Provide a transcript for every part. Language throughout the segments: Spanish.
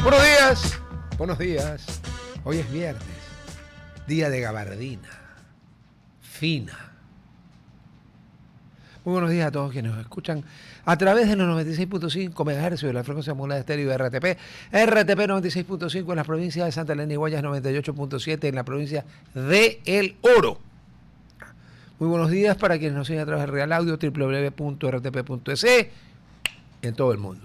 Buenos días, buenos días. Hoy es viernes, día de gabardina, fina. Muy buenos días a todos quienes nos escuchan a través de los 96.5 MHz de la frecuencia modulada estéreo de RTP, RTP 96.5 en la provincia de Santa Elena y Guayas, 98.7 en la provincia de El Oro. Muy buenos días para quienes nos siguen a través del Real Audio, www.rtp.es en todo el mundo.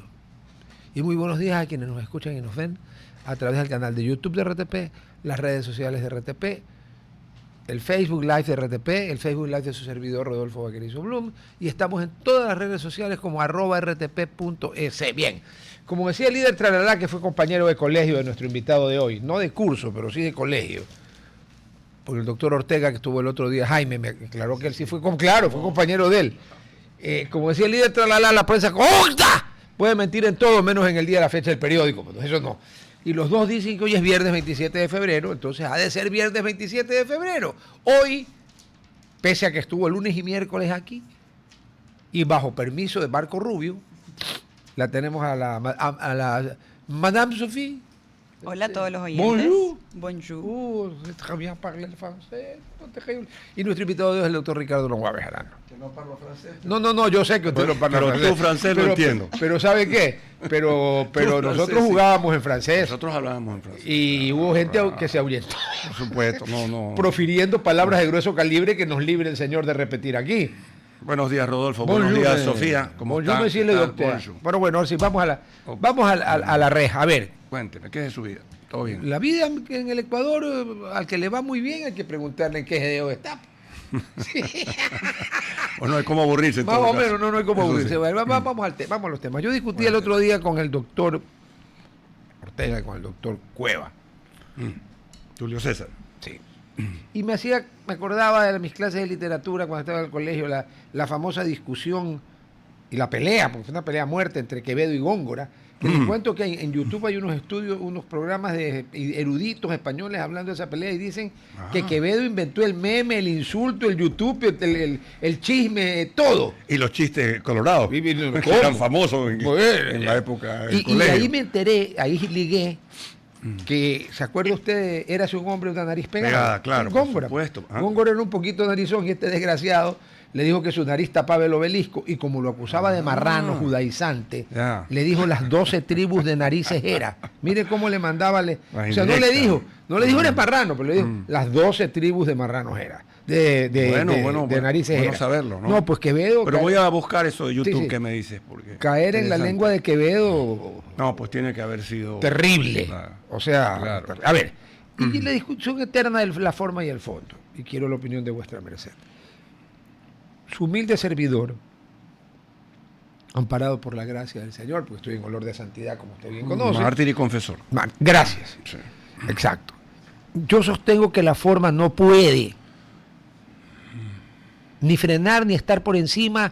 Y muy buenos días a quienes nos escuchan y nos ven a través del canal de YouTube de RTP, las redes sociales de RTP, el Facebook Live de RTP, el Facebook Live de su servidor Rodolfo Vaquerizo Blum, y estamos en todas las redes sociales como @rtp.es. Bien, como decía el líder Tralala, que fue compañero de colegio de nuestro invitado de hoy, no de curso, pero sí de colegio, porque el doctor Ortega, que estuvo el otro día, Jaime, me aclaró que él sí fue, claro, fue compañero de él. Como decía el líder Tralala, la prensa ¡Octa! Puede mentir en todo, menos en el día de la fecha del periódico, pues eso no. Y los dos dicen que hoy es viernes 27 de febrero, entonces ha de ser viernes 27 de febrero. Hoy, pese a que estuvo lunes y miércoles aquí, y bajo permiso de Marco Rubio, la tenemos a la Madame Sophie. Hola a todos los oyentes. Bonjour. Bonjour. Très bien parler français. Y nuestro invitado de hoy es el doctor Ricardo Longuá Bejarano. ¿Que no parlo francés? No, yo sé que usted no parla francés. Pero tú francés lo entiendo. Pero ¿sabe qué? Pero nosotros francés, jugábamos en francés. Nosotros hablábamos en francés. Y hubo gente que se ahuyentó. Por supuesto, no. Profiriendo palabras de grueso calibre que nos libre el señor de repetir aquí. Buenos días, Rodolfo. Buenos días, Sofía. ¿Cómo están? Bueno, bueno, sí, vamos a la reja. A ver. Cuénteme, ¿qué es de su vida? ¿Todo bien? La vida en el Ecuador, al que le va muy bien, hay que preguntarle en qué GDO está. Sí. O no hay cómo aburrirse. Más o menos, no hay cómo aburrirse. Sí. Vamos a los temas. Yo discutí el otro día con el doctor Ortega, con el doctor Cueva. Julio César. Sí. Y me acordaba de mis clases de literatura cuando estaba en el colegio, la famosa discusión y la pelea, porque fue una pelea a muerte entre Quevedo y Góngora. Que les cuento que en YouTube hay unos estudios, unos programas de eruditos españoles hablando de esa pelea y dicen que Quevedo inventó el meme, el insulto, el YouTube, el chisme, todo. Y los chistes colorados, que eran famosos en la época del colegio. Y ahí me enteré, ahí ligué, que, ¿se acuerda usted? Érase un hombre de una nariz pegada. Claro, Góngora. por supuesto. Góngora era un poquito narizón y este desgraciado le dijo que su nariz tapaba el obelisco y como lo acusaba de marrano judaizante, le dijo las 12 tribus de narices era. Mire cómo le mandaba, o sea, no le dijo eres marrano, pero le dijo las 12 tribus de marranos era. De narices bueno era. Saberlo, ¿no? No, pues Quevedo. Pero voy a buscar eso de YouTube que me dices. Porque caer en la lengua de Quevedo. No, pues tiene que haber sido terrible. Claro. O sea, claro. A ver, y la discusión eterna de la forma y el fondo. Y quiero la opinión de vuestra merced. Su humilde servidor, amparado por la gracia del Señor, porque estoy en olor de santidad, como usted bien conoce. Mártir y confesor. Gracias. Sí. Exacto. Yo sostengo que la forma no puede ni frenar, ni estar por encima,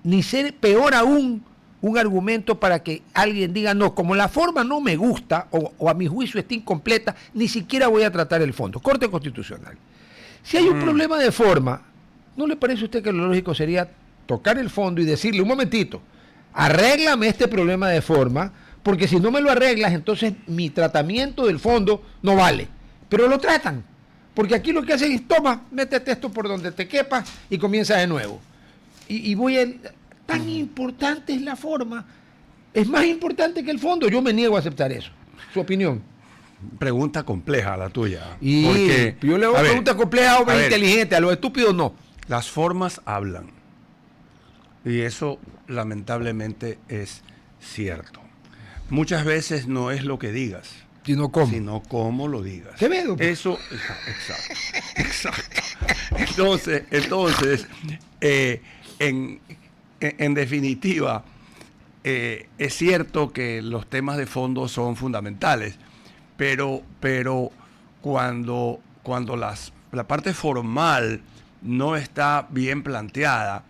ni ser, peor aún, un argumento para que alguien diga, no, como la forma no me gusta, o a mi juicio está incompleta, ni siquiera voy a tratar el fondo. Corte Constitucional. Si hay un problema de forma, ¿no le parece a usted que lo lógico sería tocar el fondo y decirle, un momentito, arréglame este problema de forma, porque si no me lo arreglas, entonces mi tratamiento del fondo no vale? Pero lo tratan, porque aquí lo que hacen es, toma, métete esto por donde te quepa y comienza de nuevo. Y tan importante es la forma, es más importante que el fondo. Yo me niego a aceptar eso. ¿Su opinión? Pregunta compleja la tuya. Y porque, yo le hago preguntas complejas a hombres inteligentes, a los estúpidos no. Las formas hablan. Y eso lamentablemente es cierto. Muchas veces no es lo que digas, sino cómo lo digas. Quevedo. Eso, exacto. Entonces, en definitiva, es cierto que los temas de fondo son fundamentales, pero cuando la parte formal no está bien planteada,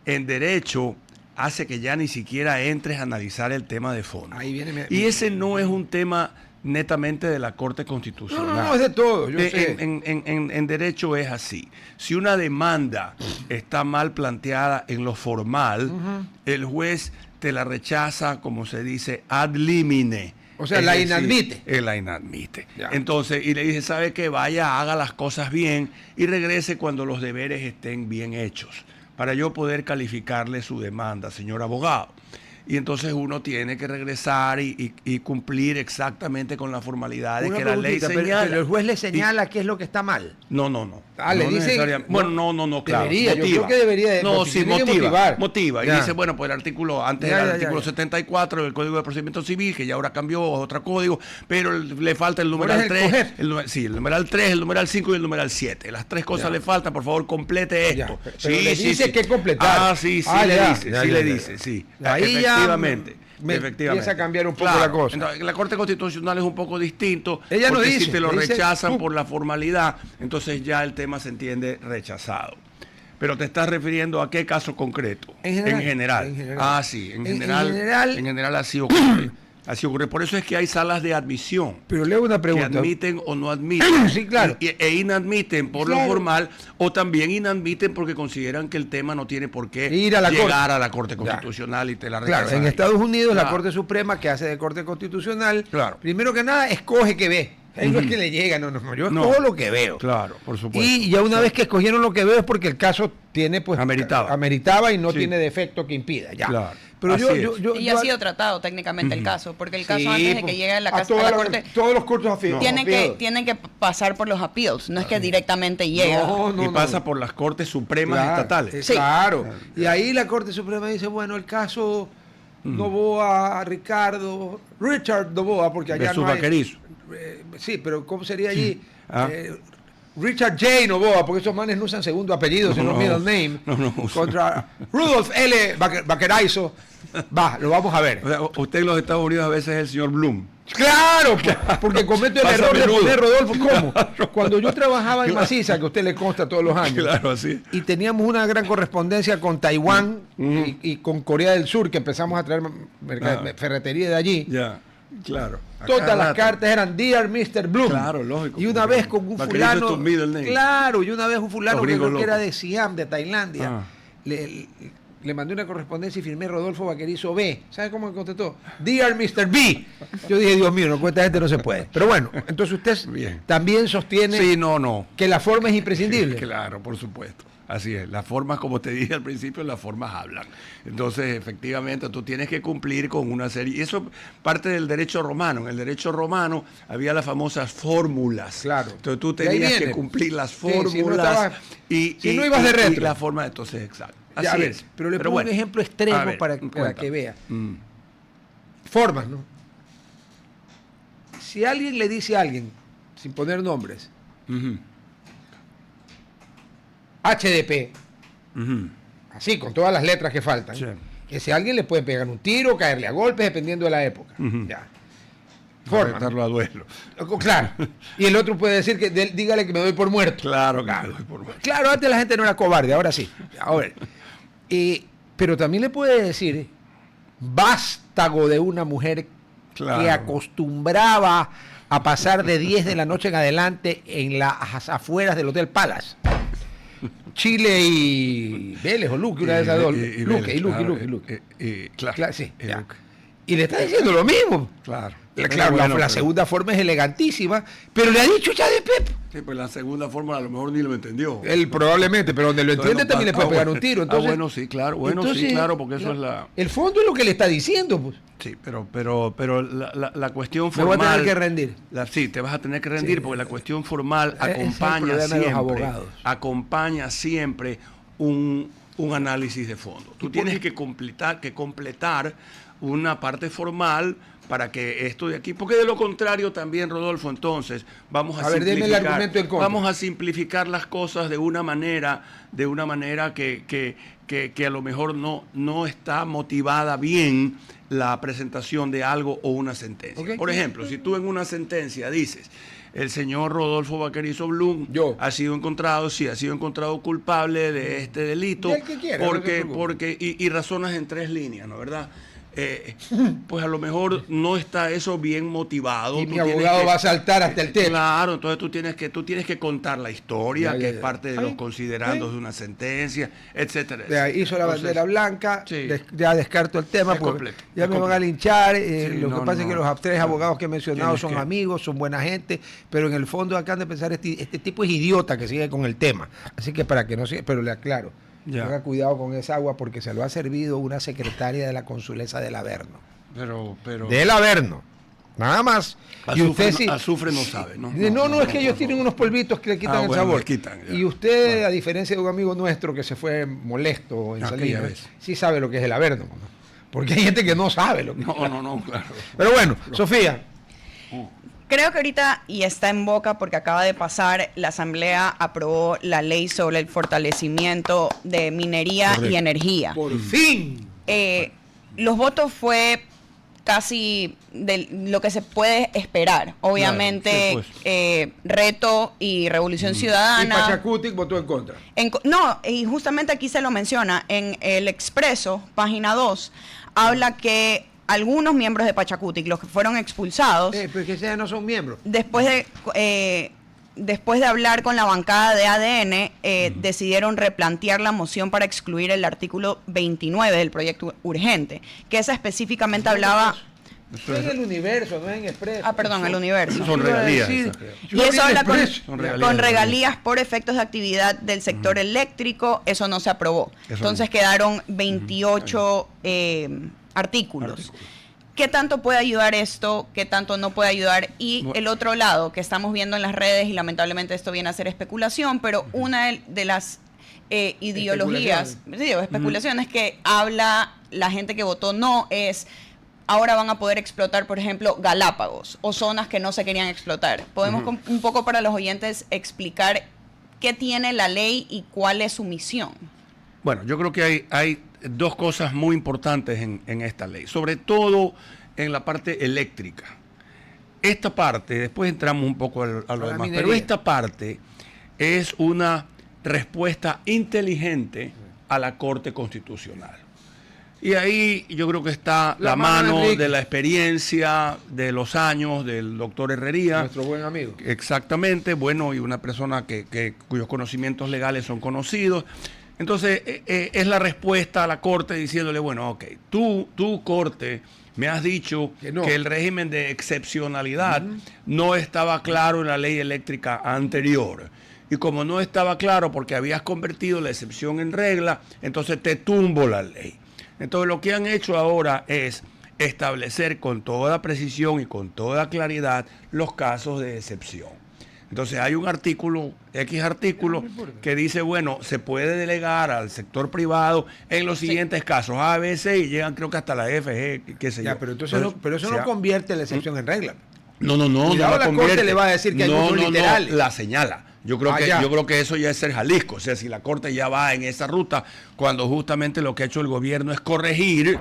en derecho hace que ya ni siquiera entres a analizar el tema de fondo. Ahí viene y ese no es un tema netamente de la Corte Constitucional. No, es de todo. Yo sé. En derecho es así. Si una demanda está mal planteada en lo formal, el juez te la rechaza, como se dice, ad limine. O sea, Es la decir, inadmite. Él la inadmite. Ya. Entonces, y le dice, ¿sabe qué? Vaya, haga las cosas bien y regrese cuando los deberes estén bien hechos, para yo poder calificarle su demanda, señor abogado. Y entonces uno tiene que regresar y cumplir exactamente con las formalidades Una que la ley preguntita, pero señala. el juez le señala qué es lo que está mal. No. Le No dice. necesariamente. Bueno, no, claro. Debería, yo creo que debería. No, porque sí, tiene que motivar. motiva. Y Ya. dice, bueno, pues el artículo, antes Ya, era el ya, artículo ya. 74 del Código de Procedimiento Civil, que ya ahora cambió, es otro código, pero le falta el numeral es el 3, coger. el numeral 3, el numeral 5 y el numeral 7. Las tres cosas Ya. le faltan, por favor, complete Ya, esto. pero le dice que completar. Ah, sí, Ah, le ya, dice, ya, sí ya, le ya. dice, sí. Ahí ya Efectivamente. empieza a cambiar un poco Claro. la cosa. Entonces, la Corte Constitucional es un poco distinto. Ella no porque dice, si te lo le dice, rechazan ¡pum! por la formalidad, entonces ya el tema se entiende rechazado. Pero te estás refiriendo a qué caso concreto. En general. general. En general. Ah, sí. En En general así ocurre. Así ocurre. Por eso es que hay salas de admisión. Pero le hago una Que pregunta. admiten o no admiten. Sí, claro. E inadmiten por Claro. lo formal o también inadmiten porque consideran que el tema no tiene por qué Ir a la llegar Corte. a la Corte Ya. Constitucional y te la Claro, rechazan en ahí. Estados Unidos la Claro. Corte Suprema, que hace de Corte Constitucional, Claro. primero que nada, escoge que ve. Ahí no es que le llega, no, yo No. escojo lo que veo. Claro, por supuesto. Y ya una vez que escogieron lo que veo es porque el caso tiene, pues, ameritaba y no Sí. tiene defecto que impida. Ya. Claro. Pero Así es. Y ya ha sido tratado técnicamente el caso, porque el caso Sí, antes de pues, que llegue a la, a casa, a la Corte todos los cursos afiliados. tienen que pasar por los appeals, no es que directamente llega. y pasa por las Cortes Supremas Claro, estatales. Sí. Claro. Y ahí la Corte Suprema dice, bueno, el caso Noboa, Richard Noboa, porque allá Jesús no hay... Vaquerizo. Sí, pero ¿cómo sería allí? Ah. Richard J. Noboa, porque esos manes no usan segundo apellido, sino No, middle name. no usan. Contra Rudolf L. Vaquerizo. Va, lo vamos a ver. O sea, usted en los Estados Unidos a veces es el señor Bloom. Claro, porque cometo el Pasa error de menudo. poner Rodolfo. ¿Cómo? Cuando yo trabajaba en Maciza, que a usted le consta todos los años, Claro, así. y teníamos una gran correspondencia con Taiwán y con Corea del Sur, que empezamos a traer ferretería de allí. Ya, claro. Todas las cartas eran Dear Mr. Bloom. Claro, lógico. Y una porque vez con un Vaquerizo es tu fulano. middle name. Claro, y una vez un fulano Los que gringos creo que era locos. de Siam, de Tailandia. Ah. Le mandé una correspondencia y firmé Rodolfo Vaquerizo B. ¿Sabe cómo me contestó? Dear Mr. B. Yo dije, Dios mío, no, con esta gente no se puede. Pero bueno, entonces usted Bien. también sostiene Sí, no. que la forma es imprescindible. Claro, por supuesto. Así es. Las formas, como te dije al principio, las formas hablan. Entonces, efectivamente, tú tienes que cumplir con una serie. Y eso parte del derecho romano. En el derecho romano había las famosas fórmulas. Claro. Entonces tú De ahí tenías que viene. cumplir las Sí, fórmulas. si no estabas- y si no ibas de y retro. la forma, entonces, exacto. Así Ya, a ver, es. pero le pongo bueno, un ejemplo extremo a ver, para cuenta. que vea. Mm. Formas, ¿no? Si alguien le dice a alguien, sin poner nombres, Ujú. HDP, Ujú. así, con todas las letras que faltan, Sí. que si a alguien le puede pegar un tiro, caerle a golpes, dependiendo de la época. Ujú. Ya. Forma. ¿no? Retarlo a duelo. Claro. Y el otro puede decir que dígale que me doy por muerto. Claro, claro. por muerto. Claro, antes la gente no era cobarde, ahora sí. Ahora, pero también le puede decir vástago de una mujer Claro. que acostumbraba a pasar de 10 de la noche en adelante en las afueras del Hotel Palace. Chile y Vélez o Luque, una de esas dos. Luque. Claro. Claro, sí, Y ya. Luque. Y le está diciendo lo mismo. Claro. Claro, Bueno, la pero- segunda forma es elegantísima, pero le ha dicho ya de Pep. Sí, pues la segunda forma a lo mejor ni lo entendió. Él probablemente, pero donde lo entiende Entonces, también le puede pegar un tiro. Entonces, bueno, sí, claro. Bueno, sí, entonces, claro, porque eso es la... El fondo es lo que le está diciendo, pues. Sí, pero la cuestión Me voy a formal... tener que rendir. Sí, te vas a tener que rendir Sí. porque la cuestión formal Ese es el acompaña problema de los siempre, abogados. acompaña siempre un análisis de fondo. Tú tienes que completar una parte formal para que esto de aquí, porque de lo contrario también, Rodolfo, entonces vamos a A ver, deme el simplificar, argumento en contra. vamos a simplificar las cosas de una manera que a lo mejor no está motivada bien la presentación de algo o una sentencia. Ok. Por ejemplo, si tú en una sentencia dices, el señor Rodolfo Vaquerizo Blum Yo. ha sido encontrado culpable de este delito Del que quiera, no se preocupe. y razonas en 3 líneas, ¿no verdad? pues a lo mejor no está eso bien motivado. Y mi abogado va a saltar hasta el techo. Claro, entonces tú tienes que contar la historia, que es parte de los Ay, considerandos de una sentencia, etcétera. Ya hizo la bandera blanca, sí. Ya descarto el tema, Es porque completo, ya es me van a completo. linchar. Sí, Lo que no, pasa es que no. los tres abogados que he mencionado Tienes son que- amigos, son buena gente, pero en el fondo acá han de pensar, este tipo es idiota que sigue con el tema. Así que para que no siga, pero le aclaro, Ya. tenga cuidado con esa agua porque se lo ha servido una secretaria de la consulesa del Averno. Pero Del Averno, nada más. Y usted sí. azufre no sabe, ¿no? No, es que ellos tienen unos polvitos que le quitan el bueno, sabor. le quitan, ya. Y usted, a diferencia de un amigo nuestro que se fue molesto en Aquella Salinas, vez. sí sabe lo que es el Averno, ¿no? Porque hay gente que no sabe lo que es. No, claro. Pero bueno, Sofía, Creo que ahorita, y está en boca porque acaba de pasar, la Asamblea aprobó la ley sobre el fortalecimiento de minería y Correcto. energía. por fin. Los votos fue casi de lo que se puede esperar. Obviamente, Claro, sí, Reto y Revolución Y Ciudadana. Pachacutic votó en contra. No, y justamente aquí se lo menciona, en el Expreso, página 2, habla que algunos miembros de Pachacutic, los que fueron expulsados, Pero que ya no son miembros. después de hablar con la bancada de ADN, decidieron replantear la moción para excluir el artículo 29 del proyecto urgente, que esa específicamente hablaba... Eso es el Universo, no es en Expreso. Perdón, el Universo. Son regalías. esas. Y eso habla Son regalías. con regalías por efectos de actividad del sector eléctrico, eso no se aprobó. Eso Entonces no. quedaron 28 artículos. ¿Qué tanto puede ayudar esto? ¿Qué tanto no puede ayudar? Y Bueno. el otro lado que estamos viendo en las redes, y lamentablemente esto viene a ser especulación, pero una de las ideologías, especulaciones que habla la gente que votó no es... Ahora van a poder explotar, por ejemplo, Galápagos o zonas que no se querían explotar. ¿Podemos un poco para los oyentes explicar qué tiene la ley y cuál es su misión? Bueno, yo creo que hay dos cosas muy importantes en esta ley, sobre todo en la parte eléctrica. Esta parte, después entramos un poco a lo demás, minería. pero esta parte es una respuesta inteligente a la Corte Constitucional. Y ahí yo creo que está la mano Enrique, de la experiencia, de los años del doctor Herrería. nuestro buen amigo. Exactamente, bueno, y una persona cuyos conocimientos legales son conocidos. Entonces, es la respuesta a la Corte diciéndole, bueno, ok, tú Corte, me has dicho Que no. que el régimen de excepcionalidad no estaba claro en la ley eléctrica anterior. Y como no estaba claro porque habías convertido la excepción en regla, entonces te tumbo la ley. Entonces lo que han hecho ahora es establecer con toda precisión y con toda claridad los casos de excepción. Entonces hay un artículo, X artículo, que dice, bueno, se puede delegar al sector privado en los siguientes casos, A, B, C, y llegan creo que hasta la F, G, qué sé yo. Ya, pero entonces pero eso no convierte la excepción en regla. No, Cuidado, la Corte le va a decir que hay muchos literales. la señala. Yo creo que eso ya es ser Jalisco. O sea, si la Corte ya va en esa ruta, cuando justamente lo que ha hecho el gobierno es corregir,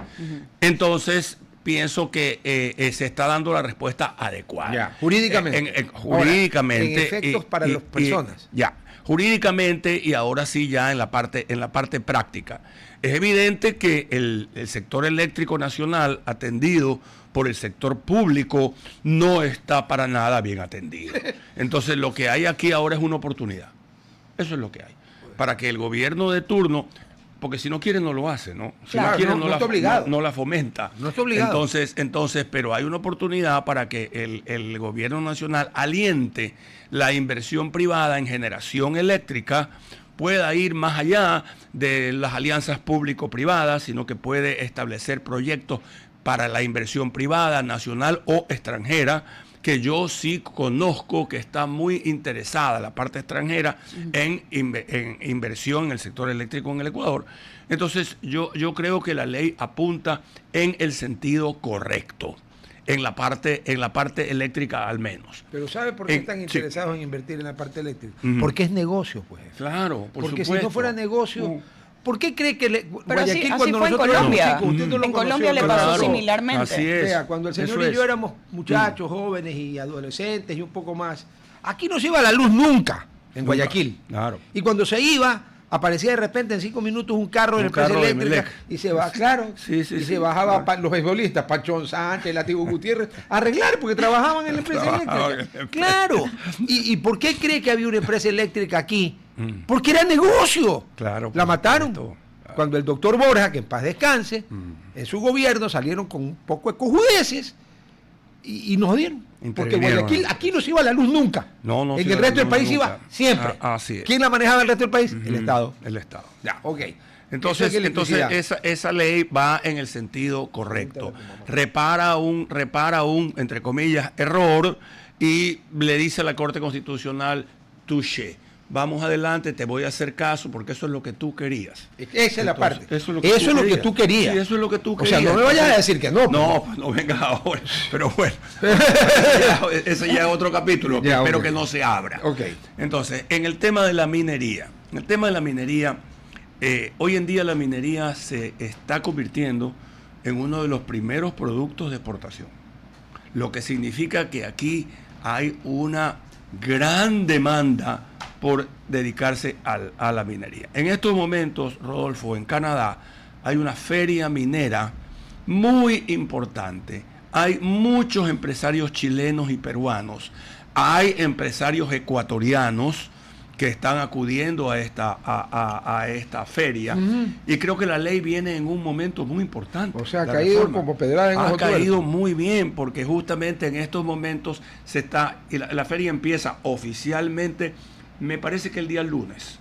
entonces pienso que se está dando la respuesta adecuada. Ya, jurídicamente. Jurídicamente. Ahora, en efectos para las personas. Jurídicamente y ahora sí ya en la parte práctica. Es evidente que el sector eléctrico nacional atendido por el sector público no está para nada bien atendido. Entonces lo que hay aquí ahora es una oportunidad. Eso es lo que hay. Para que el gobierno de turno, porque si no quiere no lo hace, ¿no? Si Claro, no quiere no está obligado. no la fomenta. No está obligado. Entonces, pero hay una oportunidad para que el gobierno nacional aliente la inversión privada en generación eléctrica, pueda ir más allá de las alianzas público-privadas, sino que puede establecer proyectos para la inversión privada, nacional o extranjera, que yo sí conozco que está muy interesada la parte extranjera en inversión en el sector eléctrico en el Ecuador. Entonces, yo creo que la ley apunta en el sentido correcto, en la parte eléctrica al menos. Pero ¿sabe por qué están sí. interesados en invertir en la parte eléctrica? Ujú. Porque es negocio, pues. Claro, por Porque supuesto. si no fuera negocio, ¿por qué cree que Así fue en nosotros Colombia. éramos chicos, usted no lo En conoció, Colombia le ¿no? pasó Claro, similarmente. así es. Vea, cuando el señor Eso y yo es. éramos muchachos, jóvenes y adolescentes y un poco más, aquí no se iba la luz nunca en Nunca. Guayaquil. Claro. Y cuando se iba, aparecía de repente en 5 minutos un carro de empresa eléctrica y se va, claro, se bajaba los beisbolistas, Pachón Sánchez, Latigo Gutiérrez, a arreglar porque trabajaban en la empresa eléctrica. Claro. ¿Y por qué cree que había una empresa eléctrica aquí? Porque era negocio. Claro. La mataron. Claro. Cuando el doctor Borja, que en paz descanse, en su gobierno salieron con un poco de cojudeces y nos dieron. Porque Guayaquil, aquí no se iba la luz nunca. No, en el resto del país iba siempre. Así es. ¿Quién la manejaba en el resto del país? El Estado. El Estado. Ya, ok. Entonces esa ley va en el sentido correcto. Repara un, entre comillas, error y le dice a la Corte Constitucional, touché. Vamos adelante, te voy a hacer caso porque eso es lo que tú querías. Esa es la parte. Eso es lo que tú querías. Sí, eso es lo que tú querías. O sea, no me vayas a decir que no. No, no vengas ahora. Pero bueno, ese ya es otro capítulo que espero que no se abra. Okay. Entonces, en el tema de la minería. Hoy en día la minería se está convirtiendo en uno de los primeros productos de exportación. Lo que significa que aquí hay una gran demanda por dedicarse a la minería. En estos momentos, Rodolfo, en Canadá hay una feria minera muy importante. Hay muchos empresarios chilenos y peruanos. Hay empresarios ecuatorianos que están acudiendo a esta feria. Y creo que la ley viene en un momento muy importante. O sea, ha caído como pedrada en Ha caído muy bien, porque justamente en estos momentos la feria empieza oficialmente, me parece que el día lunes.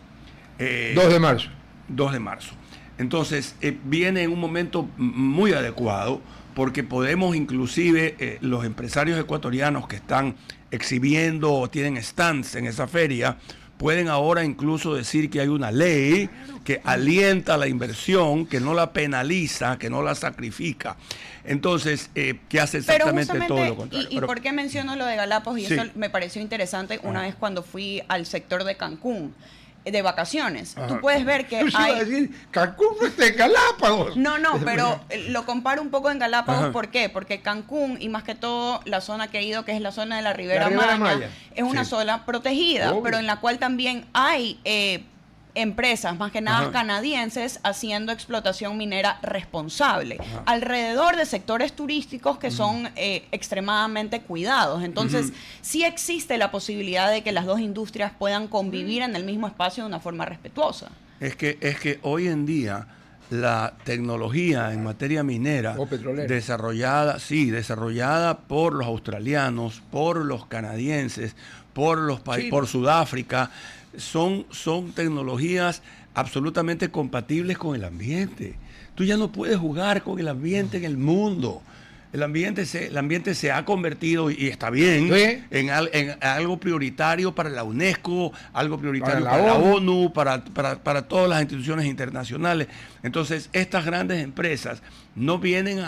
2 de marzo. 2 de marzo. Entonces, viene en un momento muy adecuado, porque podemos inclusive, los empresarios ecuatorianos que están exhibiendo o tienen stands en esa feria, pueden ahora incluso decir que hay una ley que alienta la inversión, que no la penaliza, que no la sacrifica. Entonces, que hace exactamente todo lo contrario. ¿Y por qué menciono lo de Galápagos? Y eso me pareció interesante una vez cuando fui al sector de Cancún, de vacaciones. Tú puedes ver que hay... a decir, Cancún no está en Galápagos. No, pero lo comparo un poco en Galápagos. ¿Por qué? Porque Cancún, y más que todo la zona que he ido, que es la zona de la Ribera Maya, es una zona protegida, pero en la cual también hay empresas, más que nada canadienses, haciendo explotación minera responsable, alrededor de sectores turísticos que son extremadamente cuidados. Entonces, sí existe la posibilidad de que las dos industrias puedan convivir en el mismo espacio de una forma respetuosa. Es que hoy en día la tecnología en materia minera desarrollada por los australianos, por los canadienses, por Sudáfrica, son tecnologías absolutamente compatibles con el ambiente. Tú ya no puedes jugar con el ambiente en el mundo. El ambiente se ha convertido, y está bien, en algo prioritario para la UNESCO, algo prioritario para la ONU, para todas las instituciones internacionales. Entonces, estas grandes empresas no vienen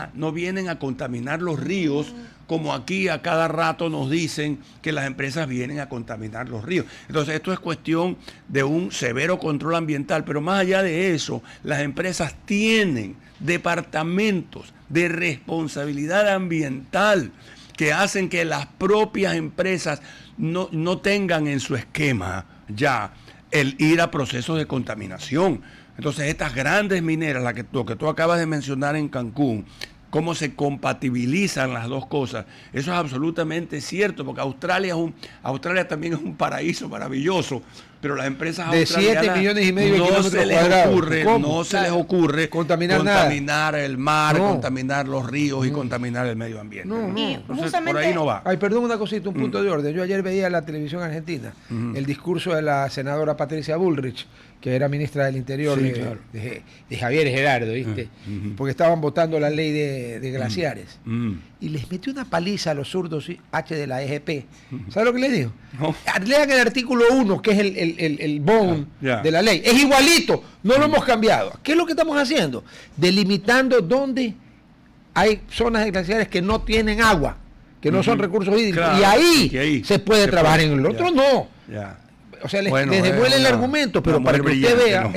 a contaminar los ríos, como aquí a cada rato nos dicen que las empresas vienen a contaminar los ríos. Entonces, esto es cuestión de un severo control ambiental, pero más allá de eso, las empresas tienen departamentos de responsabilidad ambiental que hacen que las propias empresas no tengan en su esquema ya el ir a procesos de contaminación. Entonces, estas grandes mineras, lo que tú acabas de mencionar en Cancún, cómo se compatibilizan las dos cosas, eso es absolutamente cierto, porque Australia también es un paraíso maravilloso, pero las empresas australianas de 7,5 millones de kilómetros no se les ocurre contaminar el mar, contaminar los ríos y contaminar el medio ambiente. Entonces, por ahí no va. Ay, perdón, una cosita, un punto de orden. Yo ayer veía en la televisión argentina el discurso de la senadora Patricia Bullrich, que era ministra del Interior de Javier Gerardo, ¿viste? Porque estaban votando la ley de glaciares. Y les metió una paliza a los zurdos H de la EGP. ¿Sabes lo que les dijo? No. Lean el artículo 1, que es el bone de la ley. Es igualito, no lo hemos cambiado. ¿Qué es lo que estamos haciendo? Delimitando dónde hay zonas de glaciares que no tienen agua, que no son recursos hídricos. Claro, y ahí se puede trabajar, en el otro no. O sea, les devuelve el argumento, pero para que usted vea,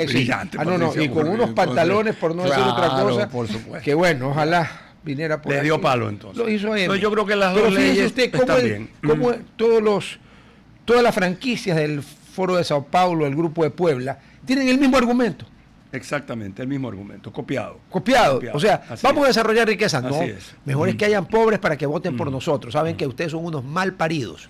y con unos pantalones, por no decir otra cosa, por supuesto, que bueno, ojalá viniera por le dio palo entonces. Lo hizo él. Entonces, yo creo que las dos leyes están bien. Cómo todas las franquicias del Foro de Sao Paulo, el Grupo de Puebla, tienen el mismo argumento. Exactamente, el mismo argumento, copiado. Copiado. O sea, Así vamos a es. desarrollar riqueza. No, Así es. mejor es que hayan pobres para que voten por nosotros. Saben que ustedes son unos mal paridos.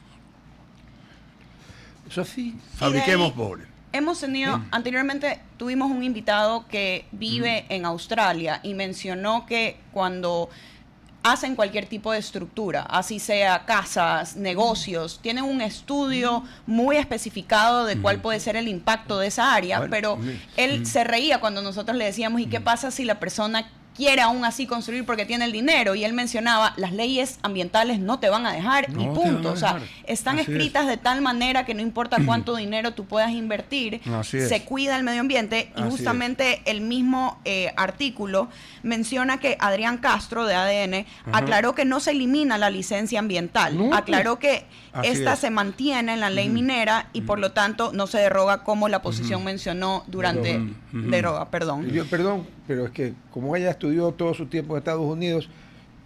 Sofía. Fabriquemos pobres. Hemos tenido, anteriormente tuvimos un invitado que vive en Australia y mencionó que cuando hacen cualquier tipo de estructura, así sea casas, negocios, tienen un estudio muy especificado de cuál puede ser el impacto de esa área, Bueno, pero él se reía cuando nosotros le decíamos, ¿y qué pasa si la persona quiere aún así construir porque tiene el dinero? Y él mencionaba, las leyes ambientales no te van a dejar No y te punto. van a O sea, dejar. están Así escritas de tal manera que no importa cuánto dinero tú puedas invertir, Así es. se cuida el medio ambiente. Y Así justamente el mismo artículo menciona que Adrián Castro de ADN aclaró que no se elimina la licencia ambiental, No, aclaró que Así esta es. se mantiene en la ley minera y por lo tanto no se deroga como la posición mencionó durante deroga, perdón. Yo, perdón, pero es que como ella estudió todo su tiempo en Estados Unidos,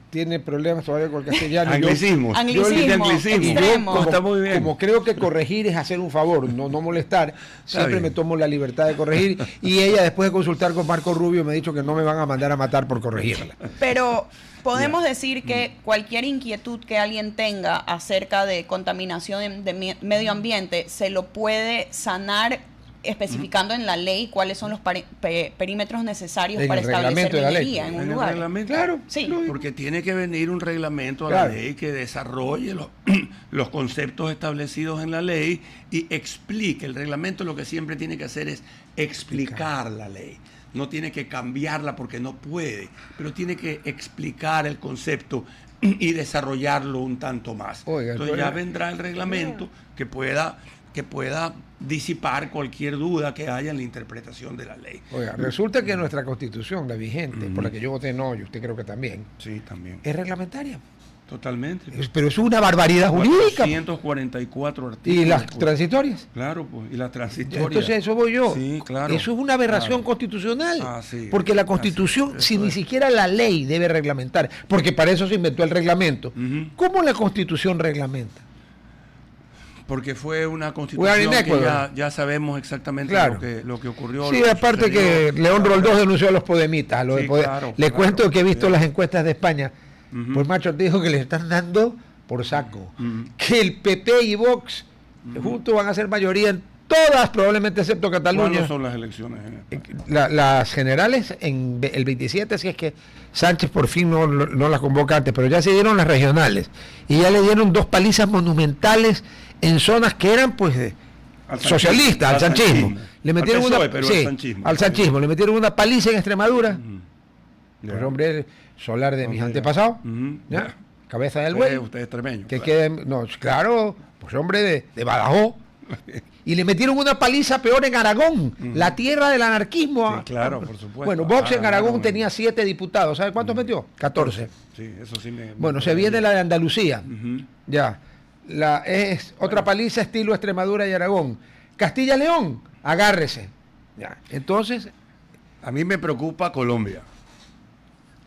tiene problemas todavía con el castellano. Anglicismos. Anglicismo, Anglicismo. extremo. como, Está muy bien. como creo que corregir es hacer un favor, no molestar, siempre bien. me tomo la libertad de corregir. Y ella, después de consultar con Marco Rubio, me ha dicho que no me van a mandar a matar por corregirla. Pero podemos decir que cualquier inquietud que alguien tenga acerca de contaminación de medio ambiente se lo puede sanar especificando en la ley cuáles son los perímetros necesarios En para el establecer reglamento de la ley. minería en un el lugar. reglamento. Claro, Sí. Porque tiene que venir un reglamento a Claro. la ley que desarrolle los conceptos establecidos en la ley y explique. El reglamento lo que siempre tiene que hacer es explicar la ley. No tiene que cambiarla porque no puede, pero tiene que explicar el concepto y desarrollarlo un tanto más. Oiga, Entonces pero- ya vendrá el reglamento que pueda disipar cualquier duda que haya en la interpretación de la ley. Oiga, resulta que nuestra constitución, la vigente, por la que yo voté no, y usted creo que también, Sí, también. es reglamentaria. Totalmente. Pero es una barbaridad jurídica. 444 artículos. ¿Y las pues. transitorias? Claro, pues, y las transitorias. Entonces eso voy yo. Sí, claro. Eso es una aberración Claro. constitucional. Ah, sí. Porque la constitución, Así, si eso ni es. siquiera la ley debe reglamentar, porque para eso se inventó el reglamento, Ujú. ¿cómo la constitución reglamenta? Porque fue una We are constitución in que Ecuador. ya sabemos exactamente Claro. lo que ocurrió. Sí, lo que aparte sucedió. que León Roldós denunció a los podemitas. A los Sí, de Pode- claro, Le claro. cuento que he visto Sí. las encuestas de España. Ujú. Pues Macho te dijo que le están dando por saco. Ujú. Que el PP y Vox juntos van a ser mayoría en todas, probablemente excepto Cataluña. ¿Cuándo son las elecciones en España? Las generales el 27, si es que Sánchez por fin no las convoca antes, pero ya se dieron las regionales y ya le dieron 2 palizas monumentales en zonas que eran pues Al sanchismo. socialistas, al sanchismo. Le Al metieron PSOE, una pero sí, al sanchismo. al sanchismo, le metieron una paliza en Extremadura. Ya. Pues hombre, solar de mis Ok, ya. antepasados, Ujú, ¿ya? ya. Cabeza del Usted buey. usted es extremeño. Que claro. quede, no, claro, pues hombre de Badajoz. Y le metieron una paliza peor en Aragón, la tierra del anarquismo. Sí, claro, por supuesto. Bueno, Vox en Aragón Aragón. tenía 7 diputados. ¿Sabe cuántos metió? 14. Sí, eso sí me... Bueno, se viene la de Andalucía. Ujú. Ya. Es otra paliza estilo Extremadura y Aragón. Castilla-León, agárrese. Ya. Entonces, A mí me preocupa Colombia.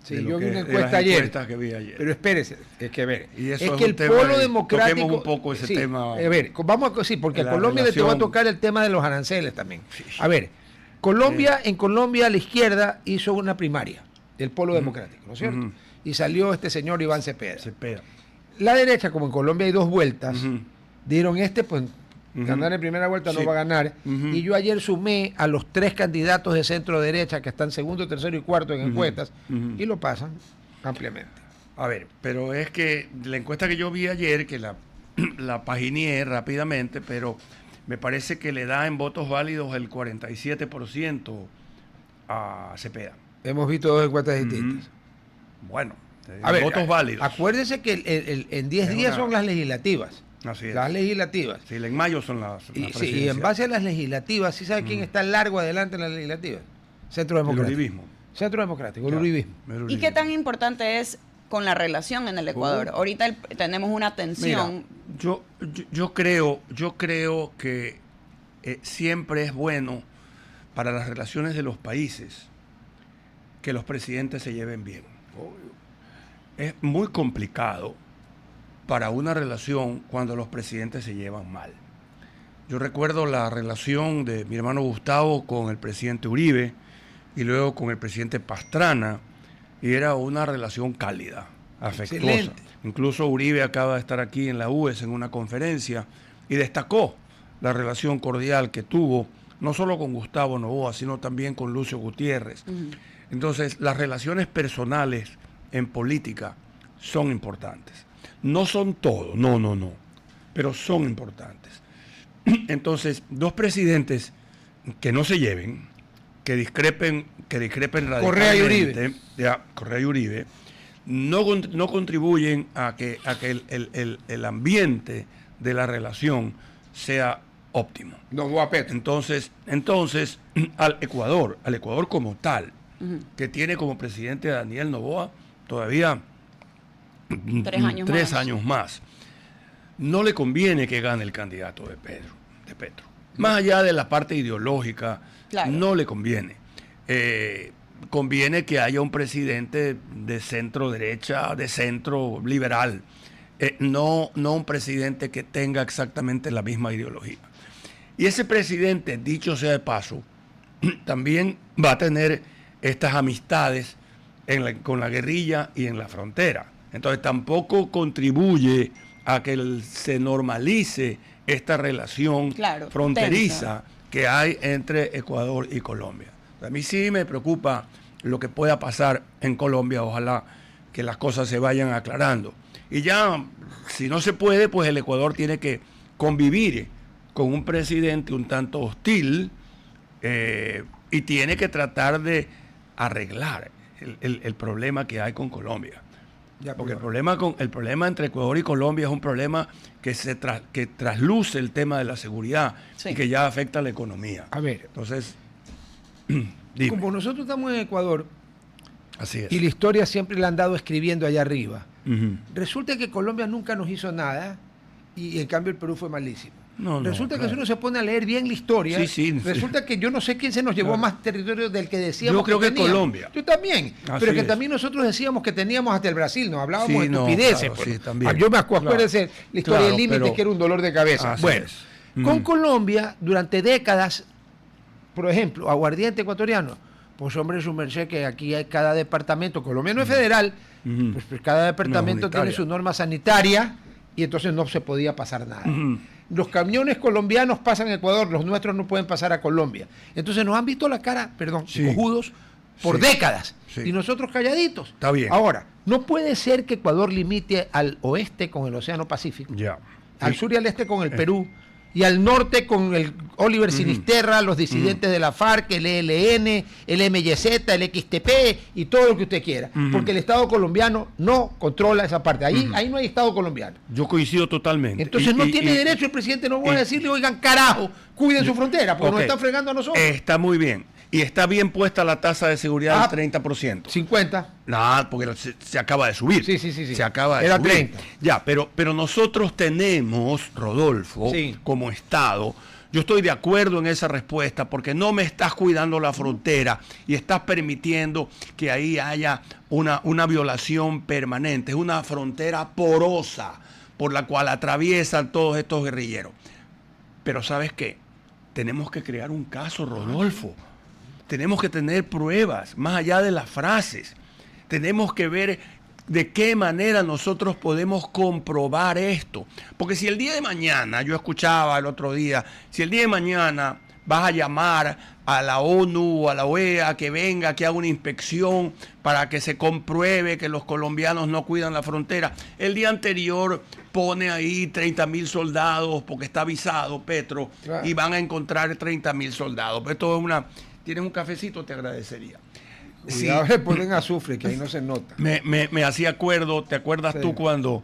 sí, de lo yo vi que- una de encuesta las ayer. encuestas que vi ayer. Pero espérese, es que ver, Y eso es es que un el tema polo de- democrático. toquemos un poco ese tema. A ver, vamos a sí, porque a La Colombia le te va a relación. tocar el tema de los aranceles también. A ver, Colombia, en Colombia la izquierda hizo una primaria del polo democrático, ¿no es cierto? Ujú. Y salió este señor Iván Cepeda. Cepeda. La derecha, como en Colombia hay 2 vueltas, Ujú. dieron pues Ujú. ganar en primera vuelta no Sí. va a ganar. Ujú. Y yo ayer sumé a los 3 candidatos de centro derecha que están segundo, tercero y cuarto en encuestas Ujú. y lo pasan ampliamente. A ver, pero es que la encuesta que yo vi ayer, que la pagineé rápidamente, pero me parece que le da en votos válidos el 47% a Cepeda. Hemos visto 2 encuestas distintas. Bueno, A ver, votos válidos. Acuérdese que en 10 Es días una- son las legislativas. Así es. Las legislativas. Sí, en mayo son las Y, sí, y en presidenciales. base a las legislativas, ¿sí sabe quién está largo adelante en las legislativas? Centro El Democrático. uribismo. Centro Democrático, el Ya, uribismo. el ¿Y uribismo. qué tan importante es con la relación en el Ecuador? Ahorita tenemos una tensión. Mira, yo creo que siempre es bueno para las relaciones de los países que los presidentes se lleven bien. Es muy complicado para una relación cuando los presidentes se llevan mal. Yo recuerdo la relación de mi hermano Gustavo con el presidente Uribe y luego con el presidente Pastrana, y era una relación cálida, afectuosa. Excelente. Incluso Uribe acaba de estar aquí en la UES en una conferencia y destacó la relación cordial que tuvo, no solo con Gustavo Noboa, sino también con Lucio Gutiérrez. Entonces, las relaciones personales en política son importantes. No son todo, no, pero son importantes. Entonces, dos presidentes que no se lleven, que discrepen radicalmente, Correa y Uribe. Correa y Uribe, no contribuyen a que el ambiente de la relación sea óptimo. Noboa Petro. Entonces al Ecuador como tal, que tiene como presidente a Daniel Noboa todavía 3 años más, no le conviene que gane el candidato de Petro. Más allá de la parte ideológica, claro, no le conviene. Conviene que haya un presidente de centro derecha, de centro liberal, no un presidente que tenga exactamente la misma ideología. Y ese presidente, dicho sea de paso, también va a tener estas amistades con la guerrilla y en la frontera. Entonces tampoco contribuye a que se normalice esta relación, claro, fronteriza tensa que hay entre Ecuador y Colombia. A mí sí me preocupa lo que pueda pasar en Colombia. Ojalá que las cosas se vayan aclarando. Y ya, si no se puede, pues el Ecuador tiene que convivir con un presidente un tanto hostil y tiene que tratar de arreglar el problema que hay con Colombia. Porque el problema entre Ecuador y Colombia es un problema que trasluce el tema de la seguridad, sí, y que ya afecta a la economía. A ver, entonces, dime. Como nosotros estamos en Ecuador, así es, y la historia siempre la han dado escribiendo allá arriba, resulta que Colombia nunca nos hizo nada y en cambio el Perú fue malísimo. Resulta que si uno se pone a leer bien la historia, resulta que yo no sé quién se nos llevó más territorio del que decíamos. Yo creo que Colombia. Yo también. Pero que también nosotros decíamos que teníamos hasta el Brasil, nos hablábamos de estupideces. Claro, yo me acuerdo de la historia del límite, que era un dolor de cabeza. Bueno, con Colombia, durante décadas, por ejemplo, aguardiente ecuatoriano, pues hombre, su merced, que aquí hay cada departamento, Colombia no es federal, pues cada departamento tiene su norma sanitaria y entonces no se podía pasar nada. Los camiones colombianos pasan a Ecuador, los nuestros no pueden pasar a Colombia. Entonces nos han visto la cara, cojudos, por décadas. Y nosotros calladitos. Está bien. Ahora, no puede ser que Ecuador limite al oeste con el Océano Pacífico, al sur y al este con el Perú, y al norte con el Oliver Sinisterra, los disidentes de la FARC, el ELN, el MYZ, el XTP y todo lo que usted quiera. Porque el Estado colombiano no controla esa parte. Ahí no hay Estado colombiano. Yo coincido totalmente. Entonces no tiene derecho el presidente no a decirle, oigan, carajo, cuiden su frontera, porque nos están fregando a nosotros. Está muy bien. Y está bien puesta la tasa de seguridad del 30%. 50. No, porque se acaba de subir. Sí. Se acaba de subir. Era 30. Ya, pero nosotros tenemos, Rodolfo, como Estado, yo estoy de acuerdo en esa respuesta, porque no me estás cuidando la frontera y estás permitiendo que ahí haya una violación permanente. Es una frontera porosa por la cual atraviesan todos estos guerrilleros. Pero ¿sabes qué? Tenemos que crear un caso, Rodolfo. Tenemos que tener pruebas, más allá de las frases. Tenemos que ver de qué manera nosotros podemos comprobar esto. Porque si el día de mañana, yo escuchaba el otro día, si el día de mañana vas a llamar a la ONU o a la OEA que venga, que haga una inspección para que se compruebe que los colombianos no cuidan la frontera, el día anterior pone ahí 30.000 soldados porque está avisado Petro, y van a encontrar 30.000 soldados. Pero esto es ¿Tienes un cafecito? Te agradecería. Cuidado, le ponen azufre, que ahí no se nota. Me hacía acuerdo, ¿te acuerdas tú cuando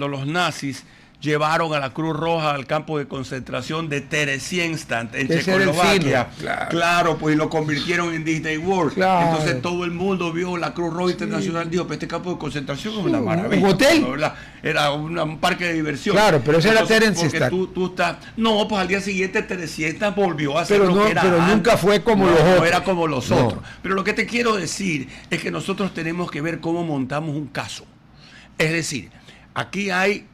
los nazis llevaron a la Cruz Roja al campo de concentración de Theresienstadt en Checoslovaquia? Claro, pues lo convirtieron en Disney World. Entonces todo el mundo vio la Cruz Roja Internacional, dijo, pero este campo de concentración es una maravilla. ¿Un hotel? ¿Verdad? Era un parque de diversión. Claro, pero ese era Theresienstadt. Tú estás... No, pues al día siguiente Theresienstadt volvió a ser lo que era pero antes. Nunca fue como los otros. No era como los otros. Pero lo que te quiero decir es que nosotros tenemos que ver cómo montamos un caso. Es decir, aquí hay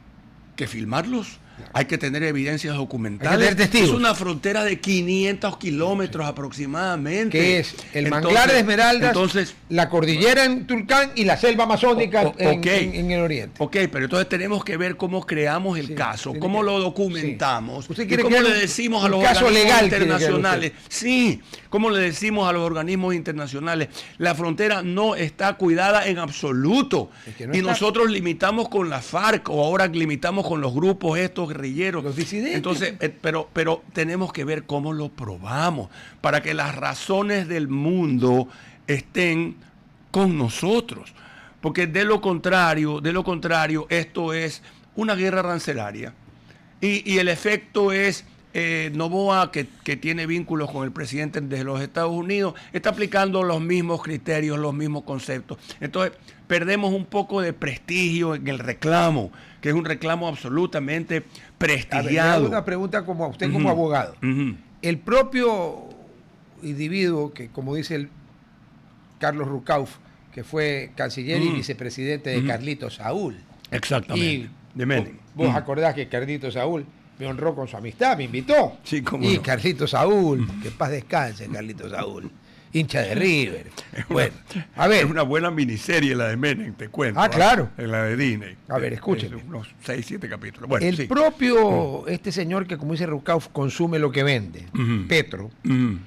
que filmarlos, hay que tener evidencias Hay que documentales. tener testigos. Es una frontera de 500 kilómetros aproximadamente. Que es el manglar de Esmeraldas, entonces, la cordillera en Tulcán y la selva amazónica ok. en el oriente. Ok, pero entonces tenemos que ver cómo creamos el caso, tiene cómo que- lo documentamos, sí. ¿Usted y quiere cómo crear le un- decimos a un los caso organismos legal, quiere crear internacionales. Sí, cómo le decimos a los organismos internacionales. La frontera no está cuidada en absoluto. Es que no Y está. nosotros limitamos con la FARC o ahora limitamos con los grupos estos guerrilleros. Los disidentes. Entonces, pero tenemos que ver cómo lo probamos para que las razones del mundo estén con nosotros. Porque de lo contrario, esto es una guerra arancelaria. Y el efecto es Noboa, que tiene vínculos con el presidente de los Estados Unidos, está aplicando los mismos criterios, los mismos conceptos. Entonces, perdemos un poco de prestigio en el reclamo, que es un reclamo absolutamente A ver, le prestigiado. hago una pregunta como a usted como abogado. Ujú. El propio individuo que, como dice el Carlos Rucauf, que fue canciller y vicepresidente de Carlitos Saúl. Exactamente. Y de Menem. vos acordás que Carlitos Saúl me honró con su amistad, me invitó. Sí, cómo y no. Carlitos Saúl, que paz descanse, Carlitos Saúl, hincha de River. Bueno, a ver, Es una buena miniserie la de Menem, te cuento. Ah, claro. En la de Disney. A ver, escúcheme. Unos 6, 7 capítulos. Bueno, el sí. propio, este señor que, como dice Rucauf, consume lo que vende, Ujú. Petro, Ujú.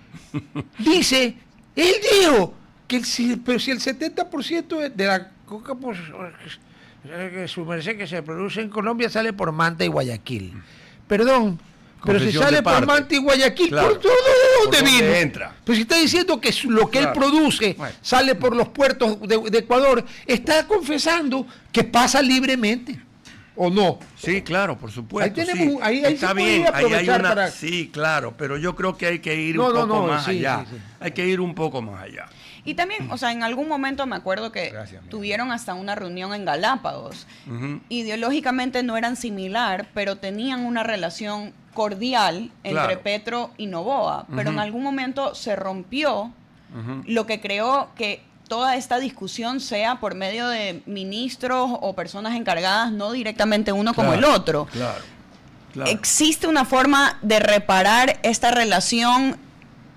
dice, él dijo que pero si el 70% de la coca, pues, que su merced que se produce en Colombia sale por Manta y Guayaquil. Perdón, pero si Confesión sale de por parte. Manta y Guayaquil, Claro. ¿por dónde ¿Por dónde vino? entra? Pues si está diciendo que lo que él Claro. produce Bueno. sale por los puertos de Ecuador, está confesando que pasa libremente, ¿o no? Sí, claro, por supuesto. Ahí tenemos- sí. ahí Está se puede bien, ahí hay aprovechar una. para- Sí, claro, pero yo creo que hay que ir No, un no, poco no, más sí, allá. sí, sí. Hay que ir un poco más allá. Y también, o sea, en algún momento me acuerdo que Gracias, mi tuvieron hasta una reunión en Galápagos. Ujú. Ideológicamente no eran similar, pero tenían una relación cordial entre Claro. Petro y Noboa. Pero en algún momento se rompió, Ujú. lo que creó que toda esta discusión sea por medio de ministros o personas encargadas, no directamente uno como el Claro, otro. Claro. Claro. ¿Existe una forma de reparar esta relación